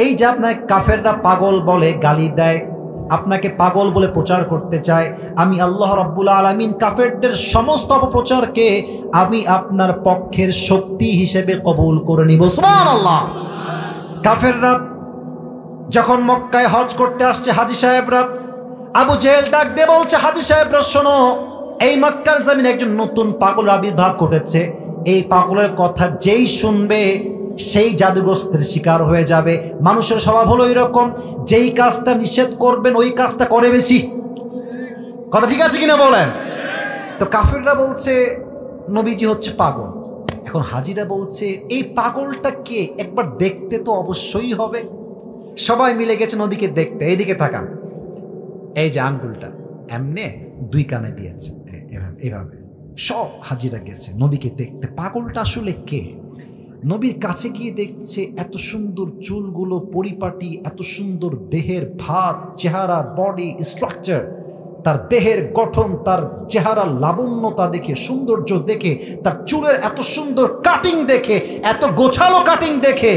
এই যে আপনাকে কাফেররা পাগল বলে, গালি দেয়, আপনাকে পাগল বলে প্রচার করতে চায়, আমি আল্লাহ রাব্বুল আলামিন কাফেরদের সমস্ত অপপ্রচারকে আমি আপনার পক্ষের শক্তি হিসেবে কবুল করে নিব। সুবহানাল্লাহ। কাফেররা যখন মক্কায় হজ করতে আসছে হাজী সাহেবরা, আবু জেহেল ডাক দিয়ে বলছে, হাজী সাহেবরা শোনো, এই মক্কার জমিনে একজন নতুন পাগল আবির্ভাব ঘটেছে, এই পাগলের কথা যেই শুনবে সেই জাদুগ্রস্তের শিকার হয়ে যাবে। মানুষের স্বভাব হলো এরকম, যেই কাজটা নিষেধ করবেন ওই কাজটা করে বেশি। কথা ঠিক আছে কিনা বলেন? তো কাফেররা বলছে নবীজি হচ্ছে পাগল। এখন হাজিরা বলছে এই পাগলটা কে, একবার দেখতে তো অবশ্যই হবে। সবাই মিলে গেছে নবীকে দেখতে। এইদিকে তাকান, এই যে আঙ্গুলটা এমনে 2 কানে দিয়েছে এভাবে, সব হাজিরা গেছে নবীকে দেখতে। পাগলটা আসলে কে? নবীর কাছে গিয়ে দেখছে এত সুন্দর চুলগুলো পরিপাটি, এত সুন্দর দেহের ভাত, চেহারা, বডি স্ট্রাকচার, তার দেহের গঠন, তার চেহারা লাবণ্যতা দেখে, সৌন্দর্য দেখে, তার চুলের এত সুন্দর কাটিং দেখে, এত গোছালো কাটিং দেখে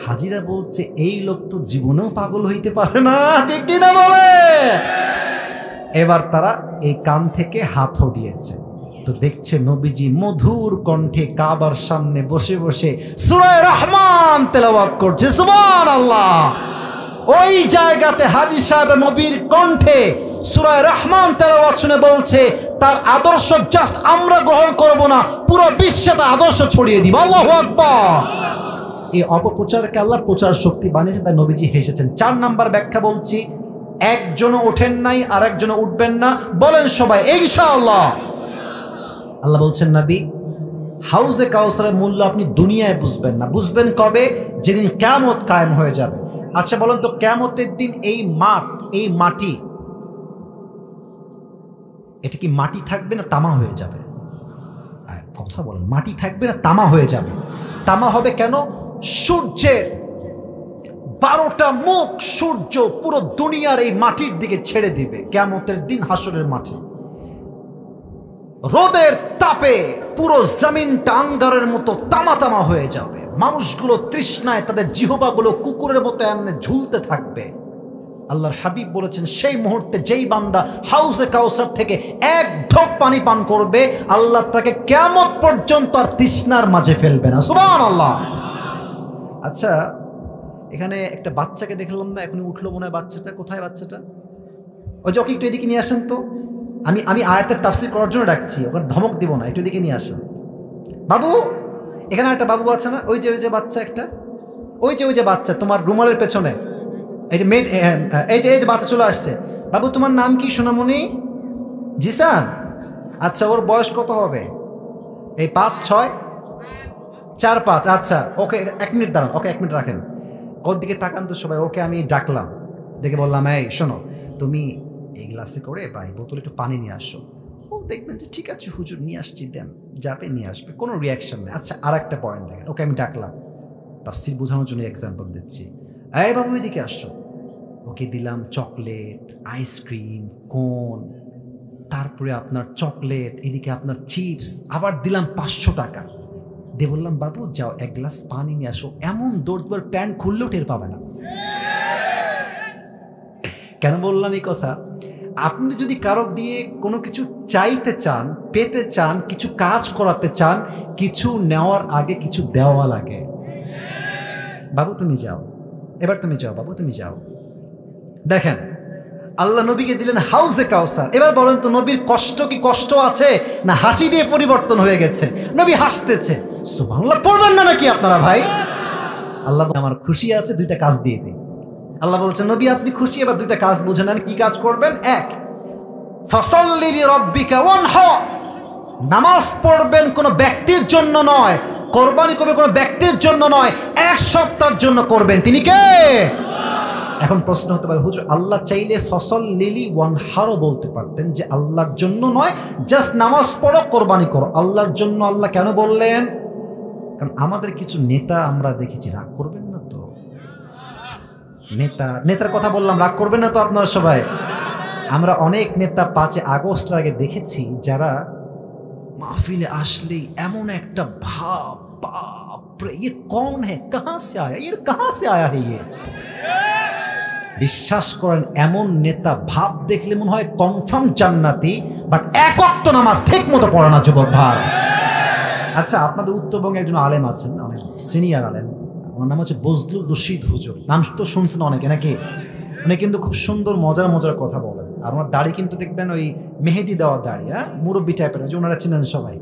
হাজিরা বলছে এই লোক তো জীবনেও পাগল হইতে পারে না, ঠিক কিনা বলে? এবার তারা এই কান থেকে হাত হটিয়েছে, তো দেখছে নবীজি মধুর কণ্ঠে কাবার সামনে বসে বসে সূরা রহমান তেলাওয়াত করছে। সুবহানাল্লাহ। ওই জায়গাতে হাজী সাহেব নবীর কণ্ঠে সূরা রহমান তেলাওয়াত শুনে বলছে তার আদর্শ জাস্ট আমরা গ্রহণ করব না, পুরো বিশ্বে তার আদর্শ ছড়িয়ে দিব। আল্লাহু আকবার। এই অপপ্রচারকে আল্লাহ প্রচার শক্তি বানিয়েছে, তাই নবীজি হেসেছেন। 4 নাম্বার ব্যাখ্যা বলছি, একজনও ওঠেন নাই আর একজনও উঠবেন না, বলেন সবাই ইনশাআল্লাহ। আল্লাহ বলছেন নবী, হাউজে কাউসারের মূল্য আপনি দুনিয়ায় বুঝবেন না, বুঝবেন কবে? যেদিন কিয়ামত কায়েম হয়ে যাবে। আচ্ছা বলেন তো, কিয়ামতের দিন এই মাঠ, এই মাটি এটা কি মাটি থাকবে না তামা হয়ে যাবে? কথা বলেন, মাটি থাকবে না তামা হয়ে যাবে? তামা হবে কেন? সূর্যের 12টা মুখ সূর্য পুরো দুনিয়ার এই মাটির দিকে ছেড়ে দিবে কিয়ামতের দিন হাসরের মাঠে। রোদের তাপে পুরো জমিনটা আঙ্গারের মতো তামা তামা হয়ে যাবে। মানুষগুলো তৃষ্ণায় তাদের জিহ্বাগুলো কুকুরের মতো এমনি ঝুলতে থাকবে। আল্লাহর হাবিব বলেছেন, সেই মুহূর্তে যেই বান্দা হাউজে কাউসার থেকে এক ঢোক পানি পান করবে, আল্লাহ তাকে কিয়ামত পর্যন্ত আর তৃষ্ণার মাঝে ফেলবে না। সুবহানাল্লাহ। আচ্ছা, এখানে একটা বাচ্চাকে দেখলাম না, এখনই উঠলো মনে হয় বাচ্চাটা। কোথায় বাচ্চাটা? ওই যে ওকে একটু এদিকে নিয়ে আসেন তো। আমি আয়াতের তাফসীর করার জন্য ডাকছি, ওকে ধমক দিব না, একটু এদিকে নিয়ে আসেন। বাবু, এখানে একটা বাবু আছে না? ওই যে বাচ্চা একটা, ওই যে বাচ্চা তোমার রুমালের পেছনে, এই যে মেয়ে, এই যে বাচ্চা চলে আসছে। বাবু, তোমার নাম কি সোনামণি? জিসান। আচ্ছা, ওর বয়স কত হবে? এই 5, 6, 4, 5। আচ্ছা, ওকে 1 মিনিট দাঁড়ান, ওকে 1 মিনিট রাখেন। ওর দিকে তাকান তো সবাই। ওকে আমি ডাকলাম, দেখে বললাম, এই শোনো, তুমি এই গ্লাসে করে বা এই বোতলে একটু পানি নিয়ে আসো। ও দেখবেন যে ঠিক আছে হুজুর, নিয়ে আসছি, দেন, যাবে, নিয়ে আসবে, কোনো রিয়াকশন নেই। আচ্ছা, আর একটা পয়েন্ট দেখেন, ওকে আমি ডাকলাম, তাফসীর বোঝানোর জন্য এক্সাম্পল দিচ্ছি। এই বাবু, এদিকে আসো। ওকে দিলাম চকলেট, আইসক্রিম, কোন, তারপরে আপনার চকলেট, এদিকে আপনার চিপস, আবার দিলাম 500 টাকা দিয়ে বললাম, বাবু যাও 1 গ্লাস পানি নিয়ে আসো। এমন দৌড় দৌড়, প্যান্ট খুললেও টের পাবে না। কেন বললাম এই কথা? আপনি যদি কারো দিয়ে কোনো কিছু চাইতে চান, পেতে চান, কিছু কাজ করাতে চান, কিছু নেওয়ার আগে কিছু দেওয়া লাগে। বাবু তুমি যাও, এবার তুমি যাও, বাবু তুমি যাও। দেখেন, আল্লাহ নবীকে দিলেন হাউজে কাউসার। এবার বলেন তো, নবীর কষ্ট কি কষ্ট আছে, না হাসি দিয়ে পরিবর্তন হয়ে গেছে? নবী হাসতেছে। সুবহানাল্লাহ পড়বেন না নাকি আপনারা ভাই? আল্লাহ আমার খুশি আছে, 2টা কাজ দিয়ে দিই। আল্লাহ বলছেন, নবী আপনি খুশি, এবার 2টা কাজ বুঝে নেন। কি কাজ করবেন? 1, ফাসাল্লি লিরাব্বিকা ওয়ানহার। নামাজ পড়বেন কোনো ব্যক্তির জন্য নয়, কোরবানি করবে কোনো ব্যক্তির জন্য নয়, 1 সপ্তাহের জন্য করবেন। তিনি কে? এখন প্রশ্ন হতে পারে, হুজুর আল্লাহ চাইলে ফাসাল্লি ওয়ানহারও বলতে পারতেন, যে আল্লাহর জন্য নয়, জাস্ট নামাজ পড়ো, কোরবানি করো। আল্লাহর জন্য আল্লাহ কেন বললেন? কারণ আমাদের কিছু নেতা আমরা দেখেছি, রাগ করবেন না তো? নেতার কথা বললাম, রাগ করবেন না তো আপনারা সবাই? আমরা অনেক নেতা 5 আগস্ট আগে দেখেছি, যারা মাহফিলে আসলেই এমন একটা ভাব, বাপরে ये कौन है, कहां से आया, ये कहां से आया है ये। বিশ্বাস করেন, এমন নেতা ভাব দেখলে মনে হয় কনফার্ম জান্নাতি, বাট 1 ওয়াক্ত নামাজ ঠিক মতো পড়ে না যুবক ভাই। আচ্ছা, আপনাদের উত্তরবঙ্গে একজন আলেম আছেন, অনেক সিনিয়র আলেম, ওনার নাম হচ্ছে বজলুর রশিদ হুজুর। নাম তো শুনছেন অনেকে নাকি? উনি কিন্তু খুব সুন্দর মজার মজার কথা বলেন। আর ওনার দাড়ি কিন্তু দেখবেন ওই মেহেদি দেওয়া দাড়ি, হ্যাঁ, মুরব্বী টাইপের, যে ওনারা চিনেন সবাই।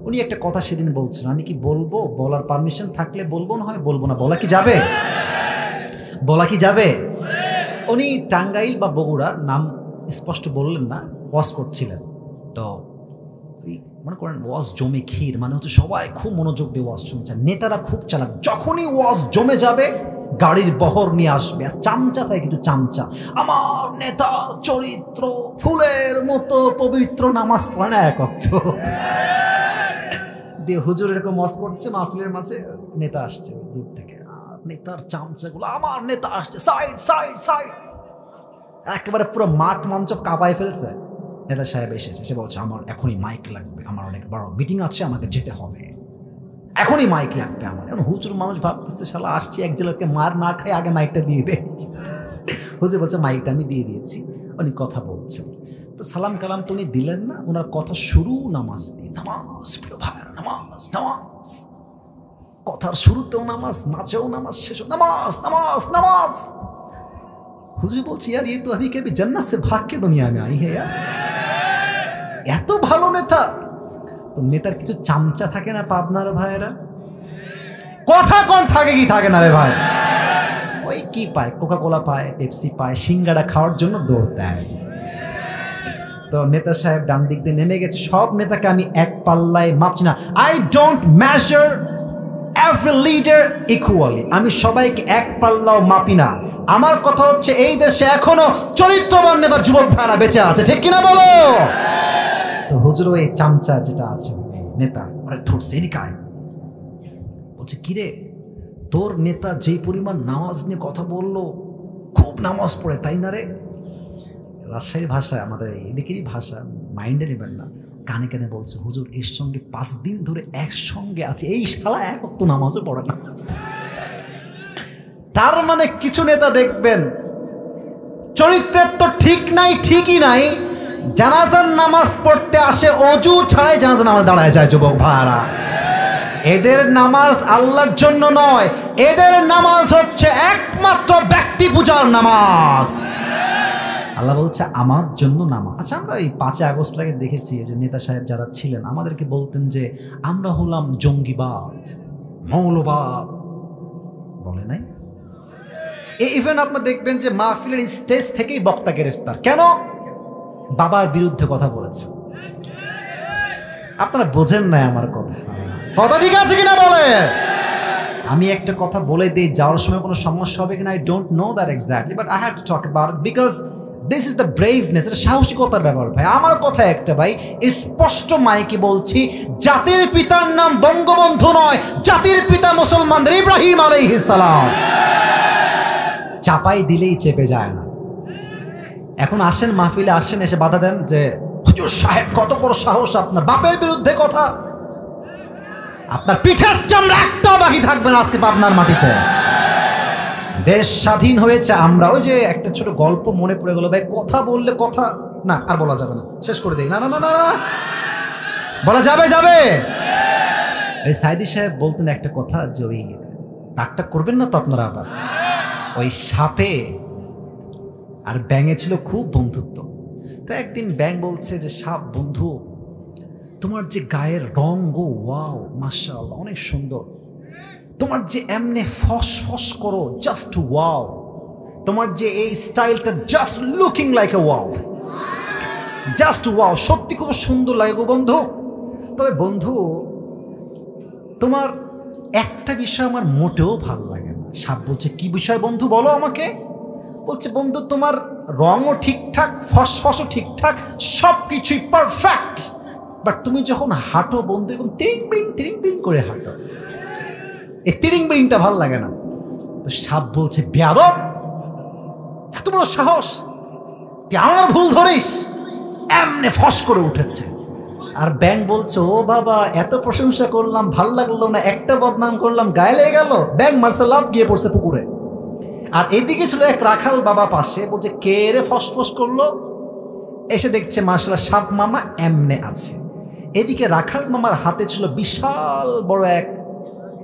উনি একটা কথা সেদিন বলছেন, আমি কি বলবো? বলার পারমিশন থাকলে বলবো, না হয় বলবো না। বলা কি যাবে? বলা কি যাবে? উনি টাঙ্গাইল বা বগুড়া, নাম স্পষ্ট বললেন না, ওয়াজ করছিলেন। তো মনে করেন ওয়াজ জমে ক্ষীর, মানে হচ্ছে সবাই খুব মনোযোগ দিয়ে ওয়াজ শুনছেন। নেতারা খুব চালাক, যখনই ওয়াজ জমে যাবে গাড়ির বহর নিয়ে আসবে, আর চামচা থাকে কিছু চামচা, আমার নেতা চরিত্র ফুলের মতো পবিত্র, নামাজ পড়ে না 1 ওয়াক্ত দিয়ে। হুজুর এরকম ওয়াজ করছে মাহফিলের মাঝে, নেতা আসছে দূর থেকে, নেতার চামচাগুলো, আমার নেতা আসছে, সাইড সাইড সাইড, একেবারে পুরো মাঠ মঞ্চ কাঁপায় ফেলছে। নেতা সাহেব এসেছে, সে বলছে, আমার এখনই মাইক লাগবে, আমার অনেক বড় মিটিং আছে, আমাকে যেতে হবে, এখনই মাইক লাগবে আমার। এখন হুজুর মানুষ ভাবতেছে, শালা আসছি এক জেলাকে মার না খাই, আগে মাইকটা দিয়ে দে। হুজুর বলছে, মাইকটা আমি দিয়ে দিয়েছি। উনি কথা বলছেন, তো সালাম কালাম তো উনি দিলেন না। ওনার কথা শুরু নামাজ দিয়ে, নামাজ প্রিয় ভাইরা, নামাজ নামাজ, কথার শুরুতেও নামাজ, মাঝেও নামাজ, শেষও নামাজ নামাজ নামাজ। হুজুর বলছি, यार ये तो अभी कभी जन्नत से भाग के दुनिया में आई है यार। এত ভালো নেতা। তো নেতার কিছু চামচা থাকে না পাবনার ভাইয়েরা? কথা কোন থাকে কি থাকে না রে ভাই? ওই কি পায়, কোকা কোলা পায়, পেপসি পায়, সিঙ্গাড়া খাওয়ার জন্য দৌড় দেয়। তো নেতা সাহেব ডান দিক দিয়ে নেমে গেছে। সব নেতাকে আমি এক পাল্লায় মাপছি না। I don't measure every leader equally. আমি সবাইকে এক পাল্লাও মাপি না। আমার কথা হচ্ছে, এই দেশে এখনো চরিত্রবান নেতা যুবক ভাইরা বেঁচে আছে, ঠিক কিনা বলো? তো হুজুর ওই চামচা যেটা আছে নেতা ওরা ধরছে, এদিকে আয়। বলছে কিরে, তোর নেতা যেই পরিমাণ নামাজ নিয়ে কথা বললো, খুব নামাজ পড়ে তাই না রে? রাজশাহীর ভাষায়, আমাদের এদিকেরই ভাষা, মাইন্ডে নেবেন না, কানে কানে বলছে হুজুর এর সঙ্গে 5 দিন ধরে একসঙ্গে আছে, এই শালা এক ওয়াক্ত নামাজও পড়ে না। তার মানে কিছু নেতা দেখবেন চরিত্রের তো ঠিক নাই, ঠিকই নাই, জানাজার নামাজ পড়তে আসে অজু ছাড়াই জানাজার নামাজ দাঁড়ায় যায়। যুবক ভাইরা, এদের নামাজ আল্লাহর জন্য নয়, এদের নামাজ হচ্ছে একমাত্র ব্যক্তি পূজার নামাজ। আল্লাহ বলছে আমার জন্য নামাজ। আচ্ছা, আমরা এই 5 আগস্ট আগে দেখেছি যে নেতা সাহেব যারা ছিলেন আমাদেরকে বলতেন যে আমরা হলাম জঙ্গিবাদ, মৌলবাদ, বলে নাই? ইভেন আপনার দেখবেন যে মাহফিলের স্টেজ থেকেই বক্তা গ্রেফতার। কেন? বাবার বিরুদ্ধে কথা বলেছে। আপনারা বোঝেন না আমার কথা, কথা ঠিক আছে কিনা বলে? আমি একটা কথা বলে দিই, যাওয়ার সময় কোনো সমস্যা হবে কিনা I don't know that exactly, but I have to talk about it because this is the braveness. এটা সাহসিকতার ব্যাপার ভাই। আমার কথা একটা ভাই, স্পষ্ট মাইকে বলছি, জাতির পিতার নাম বঙ্গবন্ধু নয়, জাতির পিতা মুসলমানদের ইব্রাহিম আলাইহিস সালাম। চাপাই দিলেই চেপে যায় না। এখন আসেন মাহফিলে, আসেন, এসে বাধা দেন যে হুজুর সাহেব কত বড় সাহস আপনার, বাপের বিরুদ্ধে কথা। আপনার পিঠের চামড়া একটাও বাকি থাকবে না আজকে পাবনার মাটিতে। দেশ স্বাধীন হয়েছে, আমরা ওই যে একটা ছোট গল্প মনে পড়ে গেল ভাই, কথা বললে কথা না আর বলা যাবে না, শেষ করে দেই। না না না না বলা যাবে যাবে। এই সাইদি সাহেব বলতেন একটা কথা যে ওই ডাকটা করবেন না তো আপনারা আবার, ওই সাপে আর ব্যাঙে ছিল খুব বন্ধুত্ব। তো একদিন ব্যাঙ বলছে যে সাপ, বন্ধু তোমার যে গায়ের রং গো, ওয়াও মাশাআল্লাহ অনেক সুন্দর, তোমার যে এমনি ফস ফস করো, জাস্ট ওয়াও, তোমার যে এই স্টাইলটা just looking like a wow, just wow, সত্যি খুব সুন্দর লাগে গো বন্ধু। তবে বন্ধু তোমার একটা বিষয় আমার মোটেও ভালো লাগে না। সাপ বলছে কি বিষয় বন্ধু বলো আমাকে? বলছে বন্ধু তোমার রঙও ঠিকঠাক, ফসফসও ঠিকঠাক, সব কিছুই পারফেক্ট, বাট তুমি যখন হাঁটো বন্ধু এরকম তিরিং বিরিং করে হাঁটো, এই তিরিং বিরিংটা ভাল লাগে না। তো সাপ বলছে বেয়াদব, এত বড় সাহস, তুই আমার ভুল ধরিস, এমনি ফস করে উঠেছে। আর ব্যাঙ বলছে ও বাবা এত প্রশংসা করলাম ভাল লাগলো না, একটা বদনাম করলাম গায়ে লেগে গেল। ব্যাঙ মারছে লাভ, গিয়ে পড়ছে পুকুরে। আর এদিকে ছিল এক রাখাল বাবা পাশে, বলছে কে রে ফসফস করলো? এসে দেখছে মাশাআল্লাহ সাপ মামা এমনে আছে। এদিকে রাখাল মামার হাতে ছিল বিশাল বড় এক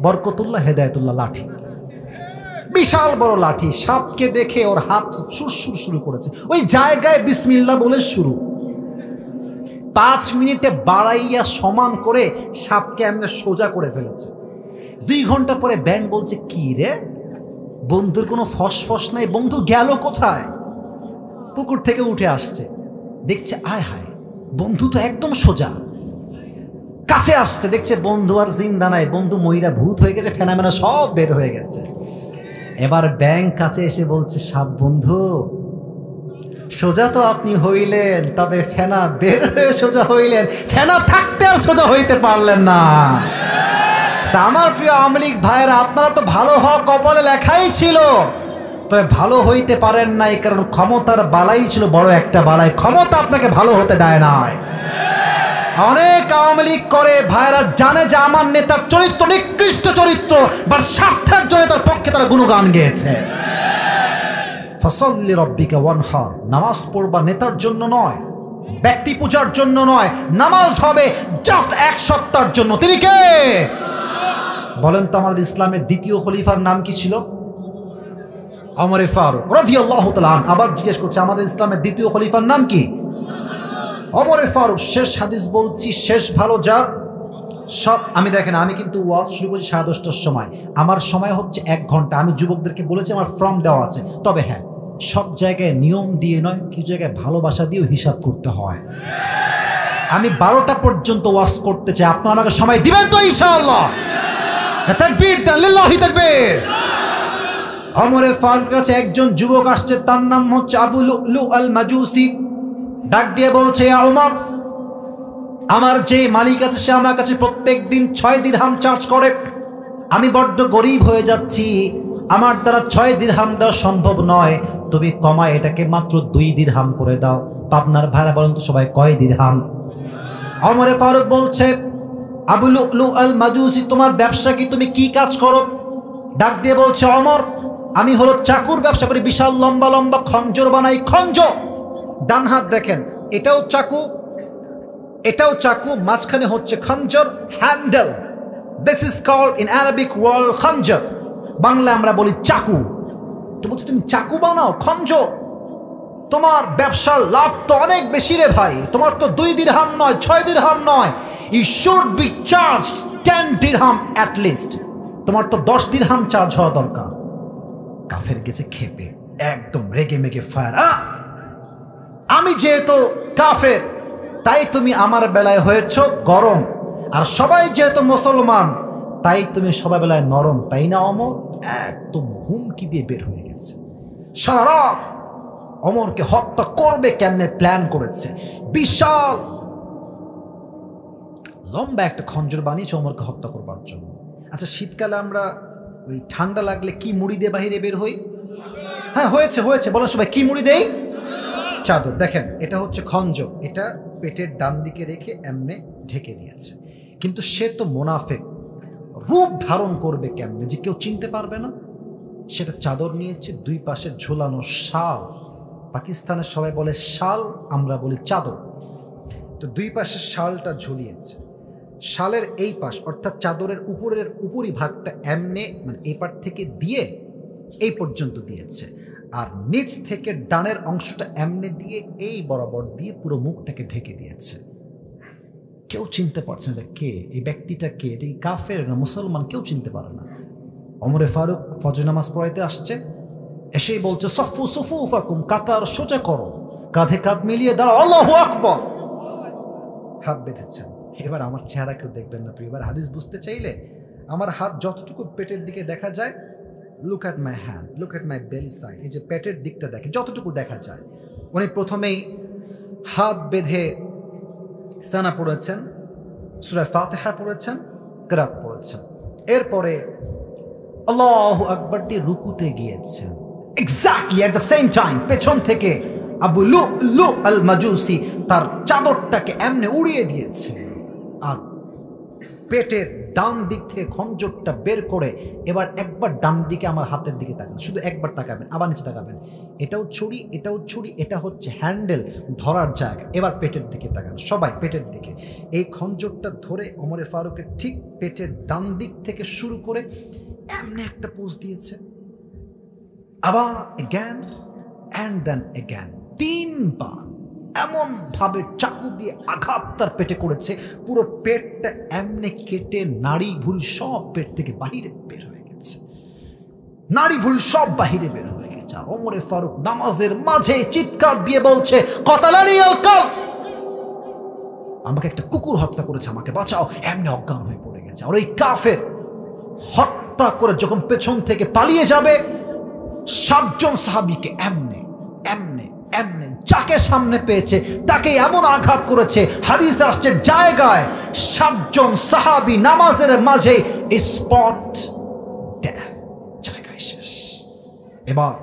বরকতুল্লাহ হেদায়েতুল্লাহ লাঠি, বিশাল বড় লাঠি। সাপকে দেখে ওর হাত সুরসুর শুরু করেছে, ওই জায়গায় বিসমিল্লাহ বলে শুরু। 5 মিনিটে বাড়াইয়া সমান করে সাপকে এমনি সোজা করে ফেলেছে। 2 ঘন্টা পরে ব্যাঙ বলছে কি রে বন্ধুর কোনো ফসফস নাই, বন্ধু গেল কোথায়? পুকুর থেকে উঠে আসছে, দেখছে আয় হায় বন্ধু তো একদম সোজা। কাছে আসছে, দেখছে বন্ধু আর জিন্দা নাই, বন্ধু মহিলা ভূত হয়ে গেছে, ফেনামেনা সব বের হয়ে গেছে। এবার ব্যাঙ কাছে এসে বলছে সাপ বন্ধু সোজা তো আপনি হইলেন, তবে ফেনা বের হয়ে সোজা হইলেন, ফেনা থাকতে আর সোজা হইতে পারলেন না। তা আমার প্রিয় আওয়ামী লীগ ভাইয়েরা, আপনারা তো ভালো হওয়া কপালে লেখাই ছিল, তবে ভালো হইতে পারেন নাই কারণ ক্ষমতার বালাই ছিল বড় একটা বালাই, ক্ষমতা আপনাকে ভালো হতে দেয় নাই। অনেক আওয়ামী লীগ করে ভাইয়েরা জানে যে আমার নেতার চরিত্র নিকৃষ্ট চরিত্র, বা স্বার্থের জন্য তার পক্ষে তারা গুণগান গেয়েছে। ফসল্লি রব্বিকা ওয়ানহার, নামাজ পড়বা নেতার জন্য নয়, ব্যক্তি পূজার জন্য নয়, নামাজ হবে জাস্ট এক সত্তার জন্য। তিনি কে বলেন তো? আমাদের ইসলামের দ্বিতীয় খলিফার নাম কি ছিল? ওমর ফারুক রাদিয়াল্লাহু তাআলা। আবার জিজ্ঞেস করছে আমাদের ইসলামের দ্বিতীয় খলিফার নাম কি? ওমর ফারুক। শেষ হাদিস বলছি, শেষ ভালো যার সব। আমি দেখেন, আমি কিন্তু ওয়াজ শুরু করছি 10:30টার সময়, আমার সময় হচ্ছে 1 ঘন্টা। আমি যুবকদেরকে বলেছি আমার ফর্ম দেওয়া আছে, তবে হ্যাঁ সব জায়গায় নিয়ম দিয়ে নয়, কিছু জায়গায় ভালোবাসা দিয়েও হিসাব করতে হয়। আমি 12টা পর্যন্ত ওয়াজ করতে চাই, আপনারা আমাকে সময় দিবেন তো ইনশাআল্লাহ? তাকবীর দেন, লিল্লাহি তাকবীর। ওমর ফারুক কাছে একজন যুবক আসছে, তার নাম হচ্ছে আবু লুলু আল মাজুসি। ডাক দিয়ে বলছে ইয়া ওমর, আমার যে মালিক আছে সে আমার কাছে প্রত্যেক দিন 6 দিরহাম চার্জ করে। আমি বড্ড গরিব হয়ে যাচ্ছি, আমার দ্বারা 6 দিরহাম দেওয়া সম্ভব নয়, তুমি কমায় এটাকে মাত্র 2 দিরহাম করে দাও। পাবনার ভাইরা বলেন তো সবাই কয় দিরহাম? ওমরে ফারুক বলছে, আবু লুলু আল মাজুসি, তোমার ব্যবসা কি, তুমি কি কাজ করো? ডাক দিয়ে বলছে, ওমর আমি হলো চাকুর ব্যবসা করি, বিশাল লম্বা লম্বা খঞ্জর বানাই। খঞ্জর, ডান হাত দেখেন, এটাও চাকু, এটাও চাকু, মাঝখানে হচ্ছে খঞ্জর, handle. This is called in Arabic world খঞ্জর। বাংলা আমরা বলি চাকু। তো বলছো তুমি চাকু বানাও, খঞ্জর? তোমার ব্যবসার লাভ তো অনেক বেশি রে ভাই, তোমার তো 2 দিরহাম নয়, 6 দিরহাম নয়, ইউ শুড বি চার্জ 10 দিরহাম অ্যাট লিস্ট, তোমার তো 10 দিরহাম চার্জ হওয়া দরকার। কাফের গেছে খেপে, একদম রেগে মেগে ফায়ার। আমি যেহেতু কাফের তাই তুমি আমার বেলায় হয়েছ গরম, আর সবাই যেহেতু মুসলমান তাই তুমি সবাই বেলায় নরম, তাই না অমর? একদম হুমকি দিয়ে বের হয়ে গেছে। সারা রাত অমরকে হত্যা করবে কেমনে প্ল্যান করেছে। বিশাল লম্বা একটা খঞ্জর বানিয়েছে অমরকে হত্যা করবার জন্য। আচ্ছা, শীতকালে আমরা ওই ঠান্ডা লাগলে কি মুড়ি দিয়ে বাহিরে বের হই? হ্যাঁ হয়েছে হয়েছে, বলো সবাই, কি মুড়ি দেই? চাদর। দেখেন এটা হচ্ছে খঞ্জর, এটা পেটের ডান দিকে রেখে এমনে ঢেকে দিয়েছে। কিন্তু সে তো মুনাফিক, রূপ ধারণ করবে কেমনে যে কেউ চিনতে পারবে না। সেটা চাদর নিয়েছে, 2 পাশে ঝোলানো শাল। পাকিস্তানের সবাই বলে শাল, আমরা বলি চাদর। তো 2 পাশে শালটা ঝুলিয়েছে। শালের এই পাশ অর্থাৎ চাদরের উপরের উপরি ভাগটা এমনে, মানে এই পার থেকে দিয়ে এই পর্যন্ত দিয়েছে, আর নিচ থেকে ডানের অংশটা এমনে দিয়ে এই বরাবর দিয়ে পুরো মুখটাকে ঢেকে দিয়েছে। কেউ চিনতে পারছে না কে এই ব্যক্তিটা, কে, এটা কি কাফের না মুসলমান, কেউ চিনতে পারে না। ওমরে ফারুক ফজর নামাজ পড়াইতে আসছে, এসেই বলছে, সফু সুফুফাকুম, কাতার সোজা করো, কাঁধে কাঁধ মিলিয়ে দাঁড়াও, আল্লাহু আকবার। হাত বেঁধেছেন। এবার আমার চেহারা কেউ দেখবেন না প্রিয়। এবার হাদিস বুঝতে চাইলে আমার হাত যতটুকু পেটের দিকে দেখা যায়, look at my hand, look at my বেলি সাইড, এই যে পেটের দিকটা দেখে যতটুকু দেখা যায়। উনি প্রথমেই হাত বেঁধে সানা পড়েছেন, সূরা ফাতিহা পড়েছেন, কিরাত পড়েছেন, এরপরে আল্লাহু আকবার দিয়ে রুকুতে গিয়েছেন। Exactly at the same time পেছন থেকে আবু লুলু আল মাজুসি তার চাদরটাকে এমনে উড়িয়ে দিয়েছে, আর পেটের ডান দিক থেকে খঞ্জরটা বের করে এবার একবার ডান দিকে আমার হাতের দিকে তাকাবেন, শুধু একবার তাকাবেন, আবার নিচে তাকাবেন। এটাও ছুরি, এটাও ছুরি, এটা হচ্ছে হ্যান্ডেল ধরার জায়গা। এবার পেটের দিকে তাকান, সবাই পেটের দিকে। এই খঞ্জরটা ধরে ওমরে ফারুকের ঠিক পেটের ডান দিক থেকে শুরু করে এমনি একটা পোজ দিয়েছে, আবার এগ্যান অ্যান্ড দেন এগ্যান, 3 বার এমন ভাবে চাকু দিয়ে আঘাত তার পেটে করেছে, পুরো পেটটা এমনি কেটে নাড়ি ভুল সব পেট থেকে বাহিরে বের হয়ে গেছে, নাড়ি ভুল সব বাহিরে বের হয়ে গেছে। আর ওমরে ফারুক নামাজের মাঝে চিৎকার দিয়ে বলছে, কতালানি আল কালব, আমাকে একটা কুকুর হত্যা করেছে, আমাকে বাঁচাও। এমনি অজ্ঞান হয়ে পড়ে গেছে। আর ওই কাফের হত্যা করে যখন পেছন থেকে পালিয়ে যাবে, 7 জন সাহাবীকে এমনে এমনে এমনে যাকে সামনে পেয়েছে তাকে এমন আঘাত করেছে, হাদিস আসছে জায়গায় 7 জন সাহাবী নামাজের মাঝে স্পট ডেথ, জায়গায় শেষ। এবার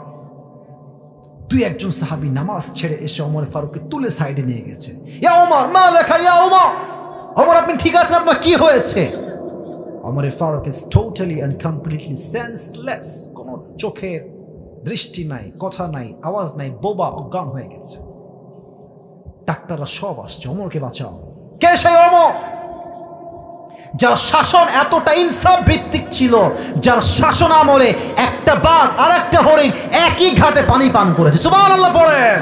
2-1 জন সাহাবী নামাজ ছেড়ে এসে ওমর ফারুককে তুলে সাইডে নিয়ে গেছে। ইয়া ওমর, মা লেখা, ইয়া ওমর, ওমর আপনি ঠিক আছেন? আপনার কি হয়েছে? Omar Faruk is totally and completely senseless, কোনো চোখের দৃষ্টি নাই, কথা নাই, আওয়াজ নাই, বোবা, অজ্ঞান হয়ে গেছে। ডাক্তাররা সব আসছে, ওমরকে বাঁচাও। কে সেই ওমর? যার শাসন এতটা ইনসাফ ভিত্তিক ছিল, যার শাসন আমলে একটা বাঘ আর একটা হরিণ একই ঘাটে পানি পান করেছে, সুবহানাল্লাহ পড়েন।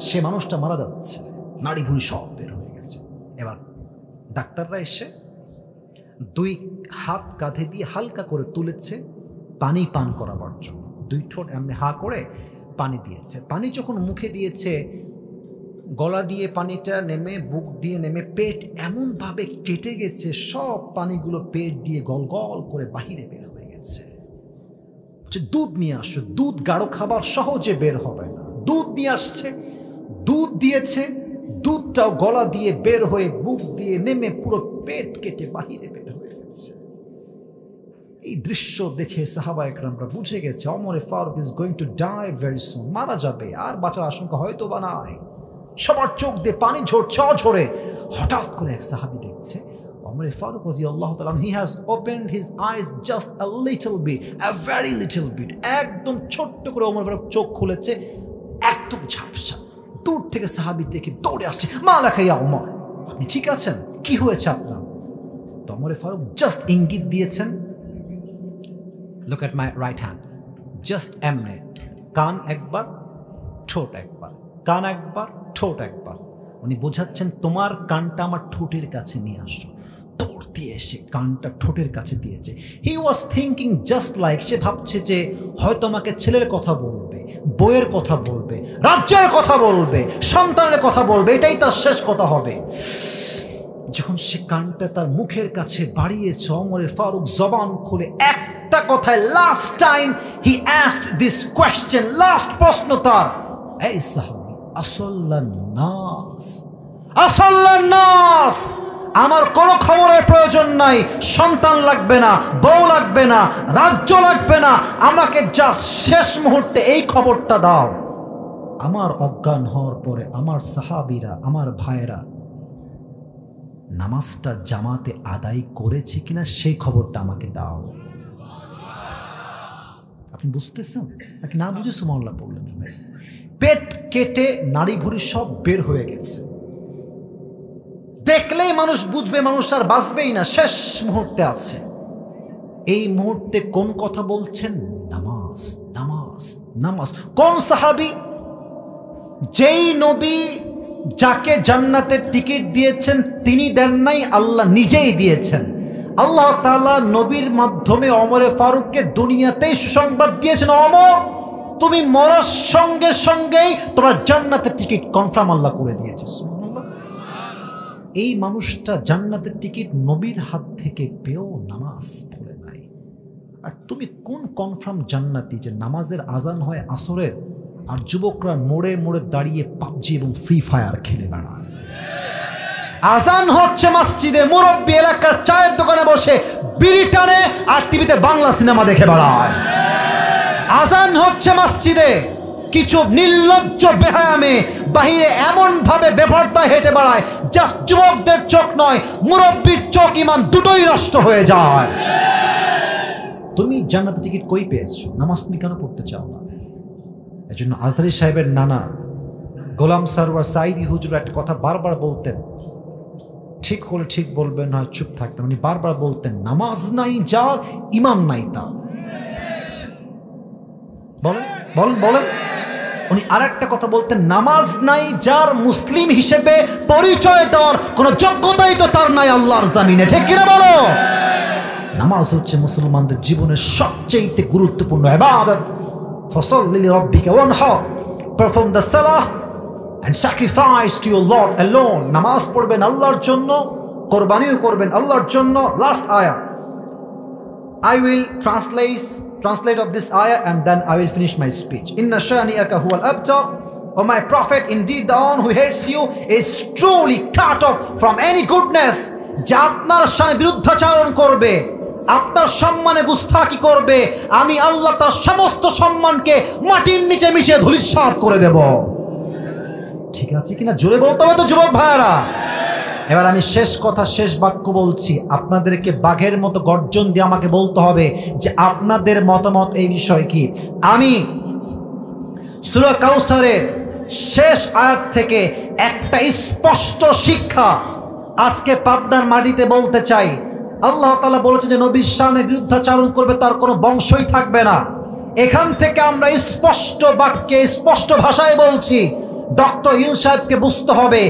সে মানুষটা মারা যাচ্ছে, নাড়ি ভুঁড়ি সব বের হয়ে গেছে। এবার ডাক্তাররা এসে 2 হাত কাঁধে দিয়ে হালকা করে তুলেছে পানি পান করাবার জন্য। 2 ঠোঁট এমনি হা করে পানি দিয়েছে। পানি যখন মুখে দিয়েছে, গলা দিয়ে পানিটা নেমে, বুক দিয়ে নেমে, পেট এমনভাবে কেটে গেছে, সব পানিগুলো পেট দিয়ে গল গল করে বাহিরে বের হয়ে গেছে। দুধ নিয়ে আসছে, দুধ গাঢ় খাবার সহজে বের হবে না, দুধ নিয়ে আসছে, দুধ দিয়েছে, দুধটাও গলা দিয়ে বের হয়ে বুক দিয়ে নেমে পুরো পেট কেটে বাহিরে বের হয়ে গেছে। এই দৃশ্য দেখে সাহাবা একরামরা বুঝে গেছে Omar Faruk is going to die very soon, মারা যাবে, আর বাঁচার আশঙ্কা হয়তো বা নাই। সবার চোখ দিয়ে পানি ঝরে। হঠাৎ করে এক সাহাবী দেখছে ওমর ফারুক রাদিয়াল্লাহু তাআলা he has opened his eyes just a little bit, a very little bit, একদম ছোট্ট করে ওমর ফারুক চোখ খুলেছে, একদম ঝাপসা। দূর থেকে সাহাবী দেখে দৌড়ে আসছে, মা লাকা ইয়া ওমর, আপনি ঠিক আছেন, কি হয়েছে আপনার? তো ওমর ফারুক জাস্ট ইঙ্গিত দিয়েছেন, look at my right hand, just এমনে, কান একবার ঠোঁট একবার, কান একবার ঠোঁট একবার। উনি বোঝাচ্ছেন তোমার কানটা আমার ঠোঁটের কাছে নিয়ে আসো। দৌড় দিয়ে এসে কানটা ঠোঁটের কাছে দিয়েছে। হি ওয়াজ থিঙ্কিং জাস্ট লাইক, সে ভাবছে যে হয়তো আমাকে ছেলের কথা বলবে, বইয়ের কথা বলবে, রাজ্যের কথা বলবে, সন্তানের কথা বলবে, এটাই তার শেষ কথা হবে। যখন সে কানটা তার মুখের কাছে বাড়িয়েছে, ওমর ফারুক জবান খুলে একটা কথায় last time he asked this question, last প্রশ্ন তার, এই সাহাবী আসল্লান নাস, আসল্লান নাস, আমার কোনো খবরের প্রয়োজন নাই, সন্তান লাগবে না, বউ লাগবে না, রাজ্য লাগবে না, আমাকে জাস্ট শেষ মুহূর্তে এই খবরটা দাও, আমার অজ্ঞান হওয়ার পরে আমার সাহাবীরা, আমার ভাইরা নামাজটা জামাতে আদায় করেছে কিনা সেই খবরটা আমাকে দাও। আপনি বুঝতেছেন নাকি না বুঝে সুবহানাল্লাহ বললেন? পেট কেটে নাড়ি ভুঁড়ি সব বের হয়ে গেছে। দেখলেই মানুষ বুঝবে মানুষ আর বাঁচবেই না, শেষ মুহূর্তে আছে। এই মুহূর্তে কোন কথা বলছেন? নামাজ, নামাজ, নামাজ। কোন সাহাবী? যেই নবী যাকে জান্নাতের টিকিট দিয়েছেন তিনি দেন নাই, আল্লাহ নিজেই দিয়েছেন। আল্লাহ তাআলা নবীর মাধ্যমে ওমর ফারুককে দুনিয়াতেই সুসংবাদ দিয়েছেন, ওমর তুমি মরার সঙ্গে সঙ্গেই তোমার জান্নাতের টিকিট কনফার্ম আল্লাহ করে দিয়েছে। সুবহানাল্লাহ। এই মানুষটা জান্নাতের টিকিট নবীর হাত থেকে পেয়েও নামাজ পড়ে নাই। আর তুমি কোন কনফার্ম জান্নাতি যে নামাজের আজান হয় আসরের, আর যুবকরা মোড়ে মোড়ে দাঁড়িয়ে পাবজি এবং ফ্রি ফায়ার খেলে বেড়ায়। আজান হচ্ছে মসজিদে, মুরব্বী এলাকার চায়ের দোকানে বসে বিড়ি টানে আর টিভিতে বাংলা সিনেমা দেখে বেড়ায়। আজান হচ্ছে মসজিদে, কিছু নির্লজ্জ বেহায়ামে বাহিরে এমন ভাবে বেপরদায় হেঁটে বেড়ায়, জাস্ট যুবকদের চোখ নয়, মুরব্বীর চোখ, ইমান দুটোই নষ্ট হয়ে যায়। তুমি জান্নাতের টিকিট কই পেয়েছো? নামাজ তুমি কেন পড়তে চাও না? এজন্য আজহারী সাহেবের নানা গোলাম সারওয়ার সাইদি হুজুর একটা কথা বারবার বলতেন, ঠিক হলে ঠিক বলবেন, না চুপ থাকতেন। উনি বারবার বলতেন, নামাজ নাই যার, ইমান নাই তার। বলেন বলেন বলেন। উনি আর একটা কথা বলতেন, নামাজ নাই যার, মুসলিম হিসেবে পরিচয় দেওয়ার কোন যোগ্যতাই তো তার নাই আল্লাহর জামিনে। ঠিক কিনা বলো? নামাজ হচ্ছে মুসলমানদের জীবনের সবচেয়ে গুরুত্বপূর্ণ ইবাদত। ফসল্লি লিরাব্বিকা ওয়ানহার, পারফর্ম দ্য সালাহ and sacrifice to your Lord alone. নামাজ পড়বেন আল্লাহর জন্য, কোরবানিও করবেন আল্লাহর জন্য। লাস্ট আয়াহ, I will translate of this ayah and then I will finish my speech. Inna shani'aka huwal abtar, O my prophet, indeed the one who hates you is truly cut off from any goodness. যে আপনার শানে বিরুদ্ধাচরণ করবে, আপনার সম্মানে গুস্তাখি করবে, আমি আল্লাহ তার সমস্ত সম্মানকে মাটির নিচে মিশিয়ে ধূলিসাৎ করে দেব। ঠিক আছে কিনা জোরে বলতে হবে তো যুবক ভাইরা। এবার আমি শেষ কথা, শেষ বাক্য বলছি, আপনাদেরকে বাঘের মতো গর্জন দিয়ে আমাকে বলতে হবে যে আপনাদের মতামত এই বিষয় কি। আমি সূরা কাউসারের শেষ আয়াত থেকে একটা স্পষ্ট শিক্ষা আজকে পাবনার মাটিতে বলতে চাই। আল্লাহ তাআলা বলেছে যে নবীর শানে বিরুদ্ধাচরণ করবে তার কোনো বংশই থাকবে না। এখান থেকে আমরা স্পষ্ট বাক্যে স্পষ্ট ভাষায় বলছি, ডক্টর ইউনূস সাহেবকে বুঝতে হবে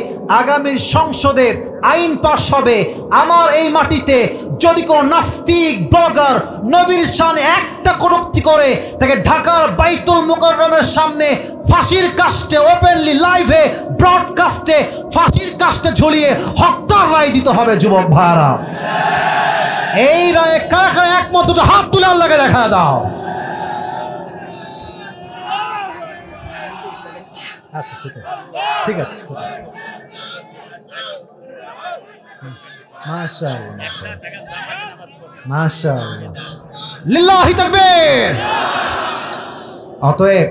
আগামী সংসদে আইন পাশ হবে, আমার এই মাটিতে যদি কোনো নাস্তিক ব্লগার নবীর শানে একটা কটূক্তি করে তাকে ঢাকার বাইতুল মুকাররমের সামনে ফাঁসির কাস্টে, ওপেনলি লাইভে ব্রডকাস্টে ফাঁসির কাস্টে ঝুলিয়ে হত্যার রায় দিতে হবে। যুবক ভাইরা, এই রায়ে কারা কারা একমত দুটো হাত তুলে আল্লাহকে দেখা দাও। আচ্ছা ঠিক আছে, ঠিক আছে। মাশাআল্লাহ মাশাআল্লাহ, লিল্লাহি তাকবীর। অতএব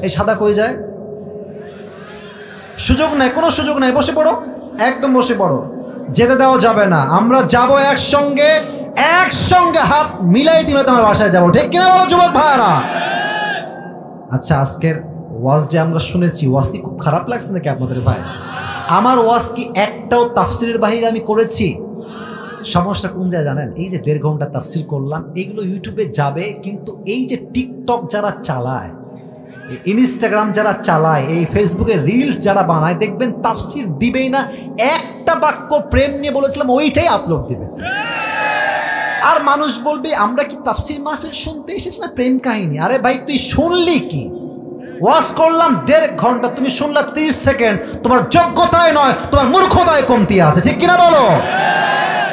এই সাদা কই যায়? সুযোগ নাই, কোনো সুযোগ নাই, বসে পড়ো, একদম বসে পড়ো, যেতে দেওয়া যাবে না। আমরা যাব একসঙ্গে, একসঙ্গে হাত মিলাই দিলে তো আমরা বাসায় যাবো, ঠিক কিনা বলো যুবক ভাইরা? আচ্ছা, আজকের ওয়াজ যে আমরা শুনেছি, ওয়াজ কি খুব খারাপ লাগছে নাকি আপনাদের ভাই? আমার ওয়াজ কি একটাও তাফসিরের বাহিরে আমি করেছি? সমস্যা কোন যায় জানেন? এই যে 1.5 ঘন্টা তাফসির করলাম, এগুলো ইউটিউবে যাবে, কিন্তু এই যে টিকটক যারা চালায়, ইনস্টাগ্রাম যারা চালায়, এই ফেসবুকে রিলস যারা বানায়, দেখবেন তাফসির দিবেই না, একটা বাক্য প্রেম নিয়ে বলেছিলাম ওইটাই আপলোড দিবে। আর মানুষ বলবে আমরা কি তাফসির মাহফিল শুনতে এসেছি না প্রেম কাহিনী? আরে ভাই, তুই শুনলি কি? ওয়াজ করলাম 1.5 ঘন্টা, তুমি শুনলা 30 সেকেন্ড। তোমার যোগ্যতায় নয়, তোমার মূর্খতায় কমতি আছে, ঠিক কিনা বলো?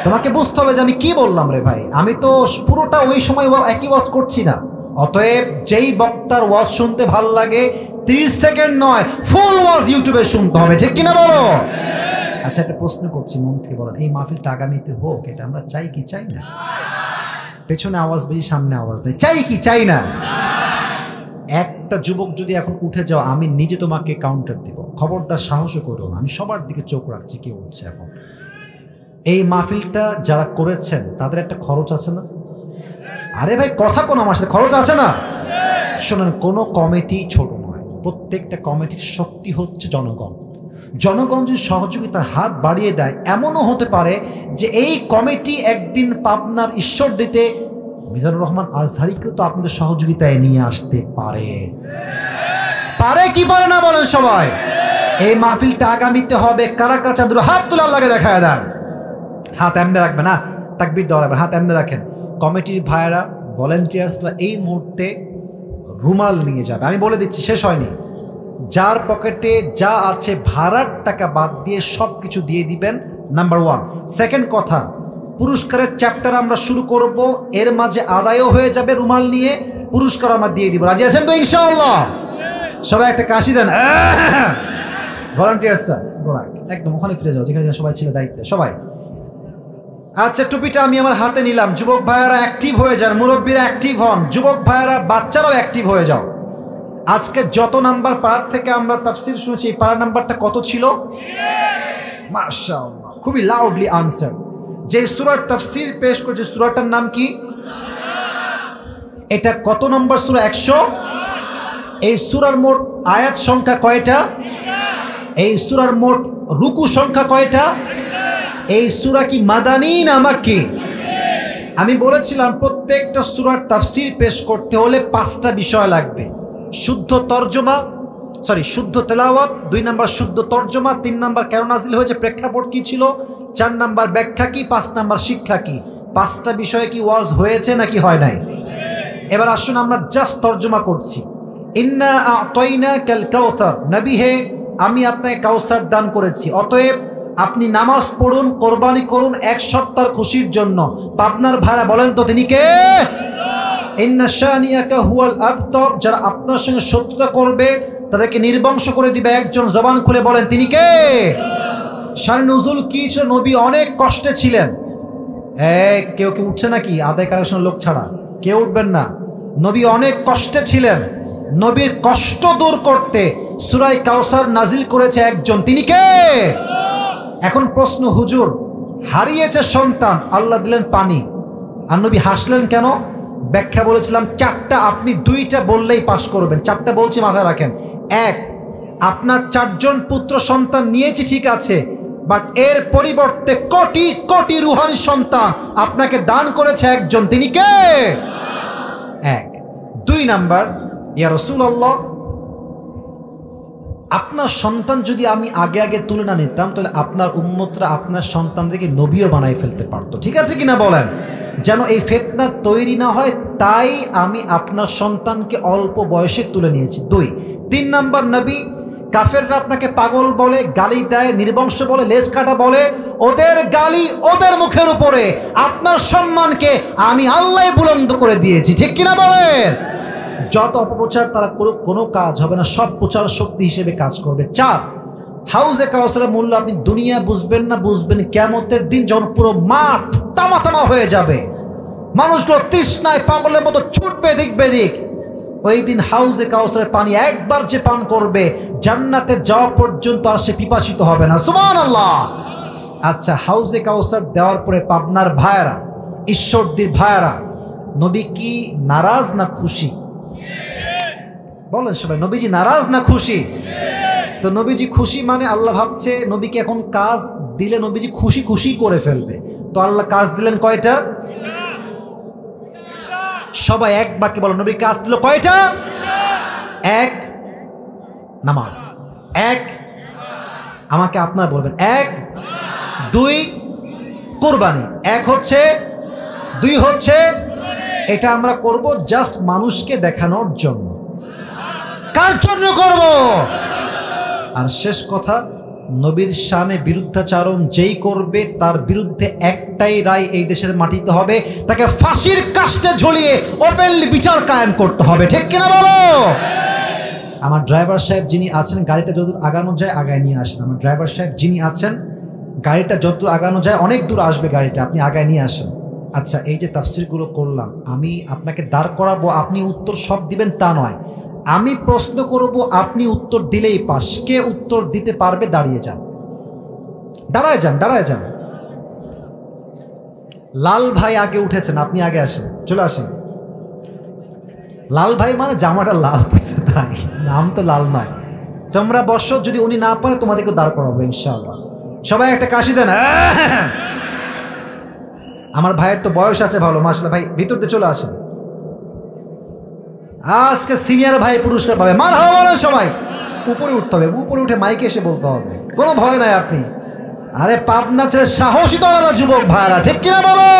তোমাকে বুঝতে হবে যে আমি কি বললাম রে ভাই। আমি তো পুরোটা ওই সময় একই ওয়াজ করছি না। অতএব যেই বক্তার ওয়াজ শুনতে ভাল লাগে, 30 সেকেন্ড নয়, ফুল ওয়াজ ইউটিউবে শুনতে হবে, ঠিক কিনা বলো? আচ্ছা, একটা প্রশ্ন করছি, মন থেকে বলেন, এই মাহফিলটা আগামীতে হোক, এটা আমরা চাই কি চাই না? পেছনে আওয়াজ বেশি, সামনে আওয়াজ নেই, চাই কি চাই না? একটা যুবক যদি এখন উঠে যাও, আমি নিজে তোমাকে কাউন্টার দিব, খবরদার সাহস করো না। আমি সবার দিকে চোখ রাখছি, কে উঠছে এখন। এই মাহফিলটা যারা করেছেন তাদের একটা খরচ আছে না? আরে ভাই, কথা কোন আমার সাথে, খরচ আছে না? শোনেন, কোনো কমিটি ছোট নয়, প্রত্যেকটা কমিটির শক্তি হচ্ছে জনগণ। জনগণ যদি সহযোগিতার হাত বাড়িয়ে দেয়, এমনও হতে পারে যে এই কমিটি একদিন পাবনার ঈশ্বরদীতে মিজানুর রহমান আজহারীকেও তো আপনাদের সহযোগিতায় নিয়ে আসতে পারে। পারে কি পারে না বলেন সবাই? এই মাহফিলটা আগামীতে হবে। কারা কারা চাঁদুর হাত তোলার লাগে দেখায় দেন। হাত এমনি রাখবে না, তাকবীর দেওয়া লাগবে, হাত এমনি রাখেন। কমিটির ভাইয়েরা, ভলেন্টিয়ার্সরা এই মুহূর্তে রুমাল নিয়ে যাবে। আমি বলে দিচ্ছি, শেষ হয়নি। যার পকেটে যা আছে ভাড়ার টাকা বাদ দিয়ে সব কিছু দিয়ে দিবেন, নাম্বার 1। সেকেন্ড কথা, পুরস্কারের চ্যাপ্টার আমরা শুরু করব, এর মাঝে আদায়ও হয়ে যাবে রুমাল নিয়ে, পুরস্কার আমরা দিয়ে দিব। রাজি আছেন তো ইনশাআল্লাহ? সবাই একটা কাশি দেন। ভলান্টিয়ার্সরা একদম ওখানে ফিরে যাও, যেখানে সবাই ছিল দায়িত্বে, সবাই। আচ্ছা, টুপিটা আমি আমার হাতে নিলাম। যুবক ভাইয়ারা অ্যাক্টিভ হয়ে যান, মুরব্বীরা অ্যাক্টিভ হন, যুবক ভাইয়ারা বাচ্চারাও অ্যাক্টিভ হয়ে যাও। আজকে যত নাম্বার পাড়ার থেকে আমরা তাফসীর শুনেছি, এই পাড়ার নাম্বারটা কত ছিল? মাশাআল্লাহ, খুবই লাউডলি আনসার। যে সূরার তাফসীর পেশ করেছে, সূরাটার নাম কি? এটা কত নম্বর সূরা? 100। এই সূরার মোট আয়াত সংখ্যা কয়টা? এই সূরার মোট রুকু সংখ্যা কয়টা? এই সূরা কি মাদানী না মাক্কি? আমি বলেছিলাম প্রত্যেকটা সূরার তাফসীর পেশ করতে হলে 5টা বিষয় লাগবে। শুদ্ধ তরজমা, শুদ্ধ তেলাওয়াত, 2 নাম্বার শুদ্ধ তরজমা, 3 নাম্বার কেন নাজিল হয়েছে, প্রেক্ষাপট কি ছিল, 4 নাম্বার ব্যাখ্যা কি, 5 নাম্বার শিক্ষা কি। 5টা বিষয়ে কি ওয়াজ হয়েছে নাকি হয় নাই? এবার আসুন আমরা জাস্ট তরজমা করছি। ইন্না আ'তাইনাকাল কাউসার, নবী হে আমি আপনাকে কাউসার দান করেছি, অতএব আপনি নামাজ পড়ুন, কোরবানি করুন 1 সপ্তাহের খুশির জন্য। পাবনার ভাইরা বলেন তো তিনি কে? ইন্না শানিয়াকা হুয়াল আবতার, যারা আপনার সঙ্গে শত্রুতা করবে তাদেরকে নির্বংশ করে দিবে একজন। জবান খুলে বলেন তিনি কে? শানে নুজুল কি ছিল? নবী অনেক কষ্টে ছিলেন। কেউ কি উঠছে নাকি? আদায় কালেকশনের লোক ছাড়া কেউ উঠবেন না। নবী অনেক কষ্টে ছিলেন, নবীর কষ্ট দূর করতে সূরা কাউসার নাজিল করেছে একজন, তিনি কে? এখন প্রশ্ন, হুজুর হারিয়েছে সন্তান, আল্লাহ দিলেন পানি, আর নবী হাসলেন কেন? ব্যাখ্যা বলেছিলাম 4টা, আপনি 2টা বললেই পাশ করবেন। 4টা বলছি, মাথায় রাখেন। 1, আপনার 4 জন পুত্র সন্তান নিয়েছি ঠিক আছে, বাট এর পরিবর্তে কোটি কোটি রুহানি সন্তান আপনাকে দান করেছে একজন, তিনি কে? 1। 2 নাম্বার, ইয়া রাসূলুল্লাহ আপনার সন্তান যদি আমি আগে আগে তুলে না নিতাম, তাহলে আপনার উম্মতরা আপনার সন্তানদেরকে নবীও বানাই ফেলতে পারতো, ঠিক আছে কিনা বলেন? যেন এই ফিতনা তৈরি না হয়, তাই আমি আপনার সন্তানকে অল্প বয়সে তুলে নিয়েছি। 2। 3 নাম্বার, নবী কাফেররা আপনাকে পাগল বলে, গালি দেয়, নির্বংশ বলে, লেজ কাটা বলে, ওদের গালি ওদের মুখের উপরে আপনার সম্মানকে আমি আল্লাহ বুলন্দ করে দিয়েছি, ঠিক কিনা বলেন? যত অপপ্রচার তারা করুক, কোনো কাজ হবে না, সব প্রচার শক্তি হিসেবে কাজ করবে। 4, হাউজে কাউসারের মূল্য আপনি দুনিয়া বুঝবেন না, বুঝবেন কিয়ামতের দিন যখন পুরো মাঠ তামা তামা হয়ে যাবে, মানুষগুলো তৃষ্ণায় পাগলের মতো ছুটবে দিক বেদিক। ওই দিন হাউজে কাউসারের পানি একবার যে পান করবে জান্নাতে যাওয়া পর্যন্ত আর সে পিপাসিত হবে না। সুবহানাল্লাহ। আচ্ছা, হাউজে কাউসার দেওয়ার পরে পাবনার ভাইয়েরা, ঈশ্বরদীর ভাইয়েরা, নবী কি নারাজ না খুশি? বলেন সবাই, নবীজি নারাজ না খুশি? তো নবীজি খুশি মানে আল্লাহ ভাবছে নবীকে এখন কাজ দিলে নবীজি খুশি খুশি করে ফেলবে। তো আল্লাহ কাজ দিলেন কয়টা? সবাই এক বাক্যে বলো, নবী কাজ দিল কয়টা? এক, নামাজ। এক, আমাকে আপনারা বলবেন। এক, দুই, কুরবানি। এক হচ্ছে, দুই হচ্ছে, এটা আমরা করব জাস্ট মানুষকে দেখানোর জন্য। কার জন্য করব? আর শেষ কথা, নবীর শানে বিরুদ্ধাচারণ যেই করবে তার বিরুদ্ধে একটাই রায় এই দেশের মাটিতে হবে, তাকে ফাঁসির কাস্টে ঝুলিয়ে ওপেনলি বিচার কায়েম করতে হবে। ঠিক কিনা বলো? আমার ড্রাইভার সাহেব যিনি আছেন, গাড়িটা যতদূর আগানো যায় আগায় নিয়ে আসেন। আমার ড্রাইভার সাহেব যিনি আছেন, গাড়িটা যতদূর আগানো যায়, অনেক দূর আসবে গাড়িটা, আপনি আগায় নিয়ে আসেন। আচ্ছা, এই যে তাফসিরগুলো করলাম, আমি আপনাকে দাঁড় করাবো, আপনি উত্তর সব দিবেন তা নয়। আমি প্রশ্ন করব, আপনি উত্তর দিলেই পাস। কে উত্তর দিতে পারবে দাঁড়িয়ে যান, দাঁড়ায় যান, দাঁড়ায় যান। লাল ভাই আগে উঠেছেন, আপনি আগে আসেন, চলে আসেন। লাল ভাই মানে জামাটা লাল পড়ছে তাই, নাম তো লাল নয়। তোমরা বসো, যদি উনি না পারে তোমাদেরকে দাঁড় করাবো ইনশাআল্লাহ। সবাই একটা কাশি দেন। আমার ভাইয়ের তো বয়স আছে ভালো, মাশাআল্লাহ। ভাই ভিতর দিয়ে চলে আসেন, আজকে সিনিয়র ভাই পুরস্কার পাবে। মারহাবা বলেন সবাই। উপরে উঠতে হবে, উপরে উঠে মাইকে এসে বলতে হবে, কোনো ভয় নাই আপনি। আরে পাবনার ছেলে সাহসী তো আলাদা যুবক ভাইরা, ঠিক কিনা বলো?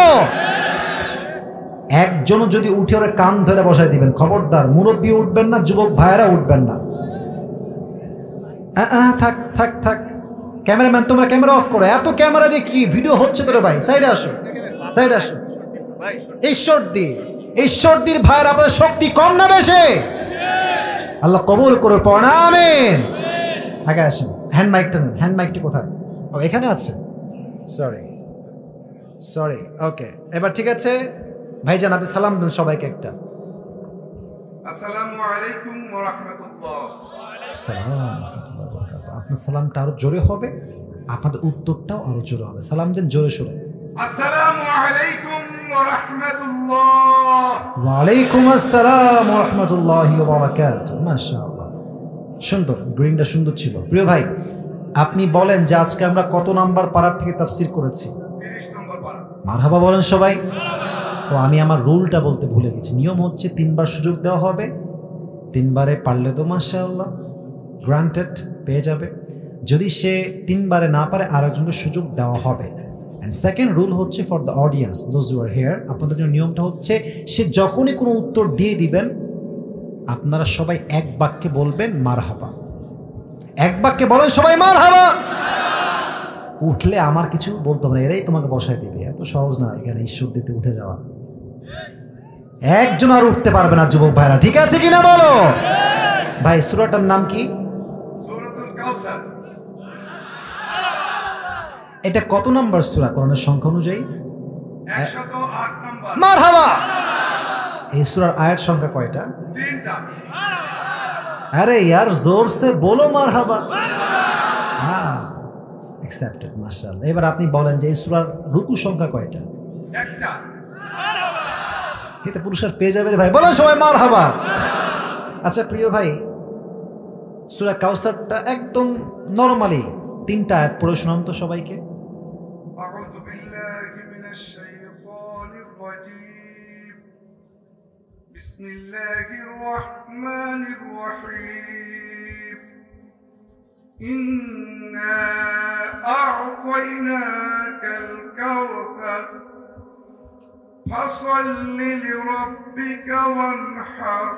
একজনও যদি উঠে ওরে কান ধরে বসাই দিবেন, খবরদার মুরব্বী উঠবেন না, যুবক ভাইরা উঠবেন না। থাক থাক থাক, ক্যামেরাম্যান তোমরা ক্যামেরা অফ করো। এত ক্যামেরা দিয়ে কি ভিডিও হচ্ছে তোরে ভাই? সাইডে আসো, সাইডে আসো। ঈশ্বরদীর ভাইয়ের আপনার শক্তি কম না বেশি? আল্লাহ কবুল করে পড়া, আমিন। আগে আসেন, হ্যান্ড মাইকটা নেন। হ্যান্ড মাইকটি কোথায়? ও এখানে আছে, সরি সরি। ওকে, এবার ঠিক আছে ভাইজান, আপনি সালাম দেন সবাইকে একটা।
আসসালামু আলাইকুম ওয়া রাহমাতুল্লাহ।
আসসালামু আলাইকুম ওয়া বারাকাতুহু। আপনার সালামটা আরো জোরে হবে, আপনাদের উত্তরটাও আরো জোরে হবে। সালাম দেন জোরে সোরে।
আসসালামু আলাইকুম ওয়া রাহমাতুল্লাহ।
ওয়া আলাইকুম আসসালাম ওয়া রাহমাতুল্লাহি ওয়া বারাকাতুহু। মাশাআল্লাহ, সুন্দর, গ্রিনটা সুন্দর ছিল। প্রিয় ভাই, আপনি বলেন যে আজকে আমরা কত নাম্বার পারার থেকে তাফসীর করেছি?
30 নম্বর পারা।
মারহাবা বলেন সবাই। তো আমি আমার রুলটা বলতে ভুলে গেছি। নিয়ম হচ্ছে 3 বার সুযোগ দেওয়া হবে, 3 বারে পারলে তো মাশাআল্লাহ গ্রান্টেড পেয়ে যাবে। যদি সে 3 বারে না পারে আরেকজনকে সুযোগ দেওয়া হবে। অ্যান্ড সেকেন্ড রুল হচ্ছে for the audience, those who R here, আপনাদের জন্য নিয়মটা হচ্ছে সে যখনই কোনো উত্তর দিয়ে দিবেন আপনারা সবাই এক বাক্যে বলবেন মারহাবা। এক বাক্যে বলেন সবাই মারহাবা। উঠলে আমার কিছু বলতে হবে না, এরাই তোমাকে বসায় দিবে। এত সহজ না এখানে ঈশ্বর দিতে উঠে যাওয়া। একজন আর উঠতে পারবে না যুবক ভাইরা, ঠিক আছে কিনা বলো? ভাই সূরাটার নাম কি?
সূরাতুল কাউসার।
এটা কত নাম্বার সূরা কোরআনের সংখ্যা অনুযায়ী?
108 নম্বর।
মারহাবা। এই সূরার আয়াত সংখ্যা কয়টা?
3টা।
আরে यार जोर से बोलो মারহাবা। হ্যাঁ, অ্যাকসেপ্টেড, মাশাআল্লাহ। এবার আপনি বলেন যে এই সূরার রুকু সংখ্যা কয়টা?
একটা।
এতে পুরস্কার পেয়ে যাবে রে ভাই, বলেন সবাই মারহাবা। আচ্ছা প্রিয় ভাই, সূরা কাউসারটা একদম নরমালি 3টা আয়াত পড়ে শোনান তো সবাইকে।
আউযু বিল্লাহি মিনাশ শাইতানির রাজীম। বিসমিল্লাহির রহমানির রহিম। ইন্না আ'তাইনাকাল কাউসার ফাসাল্লি লিরাব্বিকা ওয়ানহার।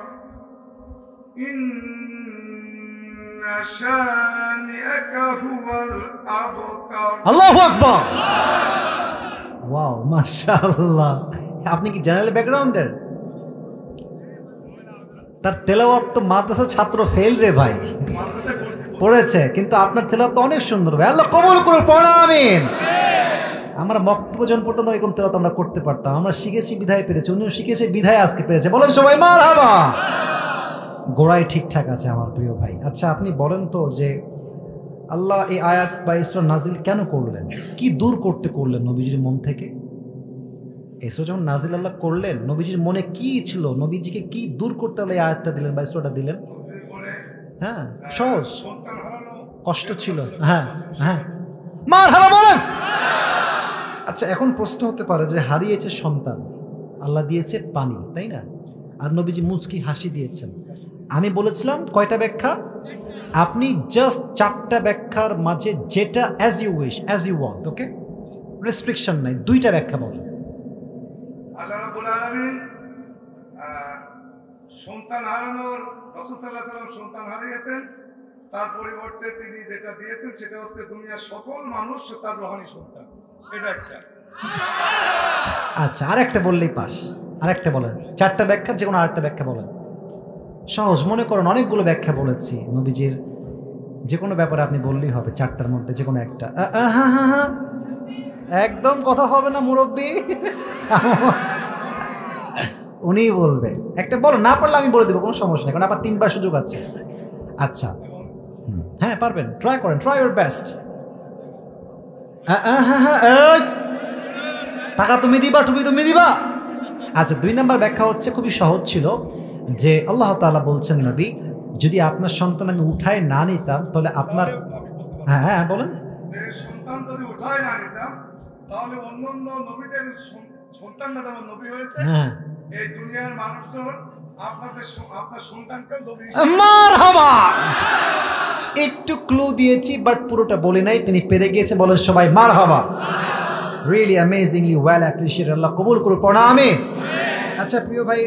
ইন্না শানিআকা হুয়াল আবতার।
আল্লাহু আকবার। ওয়াও, মাশাআল্লাহ। আপনি কি জেনারেল ব্যাকগ্রাউন্ডের? তার তেলাওয়াত তো মাদ্রাসা ছাত্র ফেল রে ভাই।
মাদ্রাসায় পড়ছি।
পড়েছে, কিন্তু আপনার তেলাওয়াত তো অনেক সুন্দর ভাই, আল্লাহ কবুল করুন, পড়া আমিন। আমরা বক্তব্য জন পর্যন্ত এরকম তেলাওয়াত আমরা করতে পারতাম, আমরা শিখেছি বিধায় পেরেছি, উনিও শিখেছে বিধায় আজকে পেরেছে, বলেন সবাই মারহাবা। গোড়ায় ঠিকঠাক আছে আমার প্রিয় ভাই। আচ্ছা আপনি বলেন তো যে আল্লাহ এই আয়াত বা এই সূরা নাজিল কেন করলেন, কি দূর করতে করলেন নবীজির মন থেকে? এই সূরা যখন নাজিল আল্লাহ করলেন, নবীজির মনে কি ছিল, নবীজিকে কি দূর করতে আল্লাহ এই আয়াতটা দিলেন বা এই সূরাটা দিলেন? হ্যাঁ সহজ, কষ্ট ছিল। হ্যাঁ হ্যাঁ মারহাবা বলেন। আচ্ছা এখন প্রশ্ন হতে পারে যে হারিয়েছে সন্তান, আল্লাহ দিয়েছে পানি, তাই না? আর নবীজি মুচকি হাসি দিয়েছেন। আমি বলেছিলাম কয়টা ব্যাখ্যা, আপনি জাস্ট 4টা ব্যাখ্যার মাঝে যেটা as you wish, as you want, okay, restriction নাই, 2টা ব্যাখ্যা বলেন।
আল্লাহ রাব্বুল আলামিন সন্তান হারানোর, রাসূল সাল্লাল্লাহু আলাইহি ওয়াসাল্লাম সন্তান হারিয়েছেন, তার পরিবর্তে তিনি যেটা দিয়েছেন সেটা হচ্ছে দুনিয়ার সকল মানুষ তার রূহানি সন্তান। এটা একটা।
আচ্ছা আরেকটা বললেই পাস, আরেকটা বলেন, 4টা ব্যাখ্যা যে কোনো আরেকটা ব্যাখ্যা বলেন। সহজ, মনে করেন অনেকগুলো ব্যাখ্যা বলেছি নবীজির, যে কোনো ব্যাপারে আপনি বললেই হবে 4টার মধ্যে যে কোনো একটা। একদম কথা হবে না মুরব্বী, উনি বলবে একটা, বলো না পারলে আমি বলে দেবো, কোনো সমস্যা নেই, কারণ আবার 3বার সুযোগ আছে। আচ্ছা হ্যাঁ পারবেন, ট্রাই করেন, ট্রাই ইউর বেস্ট। টাকা তুমি দিবা, তুমি দিবা। আচ্ছা 2 নম্বর ব্যাখ্যা হচ্ছে খুবই সহজ ছিল, যে আল্লাহ তাআলা বলছেন নবী যদি আপনার সন্তান আমি উঠায় না নিতাম তাহলে আপনার, হ্যাঁ হ্যাঁ বলেন,
সন্তান যদি উঠায় না নিতাম তাহলে অন্যান্য নবীদের সন্তানরা যেমন নবী হয়েছে, এই দুনিয়ার মানুষজন আপনার সন্তানকে নবী।
মারহাবা। একটু ক্লু দিয়েছি বাট পুরোটা বলি নাই, তিনি পেরে গিয়েছে, বলেন সবাই মারহাবা। রিয়েলি অ্যামেজিংলি ওয়েল অ্যাপ্রিশিয়েটেড, আল্লাহ কবুল করুন, পড়া আমিন। আচ্ছা প্রিয় ভাই,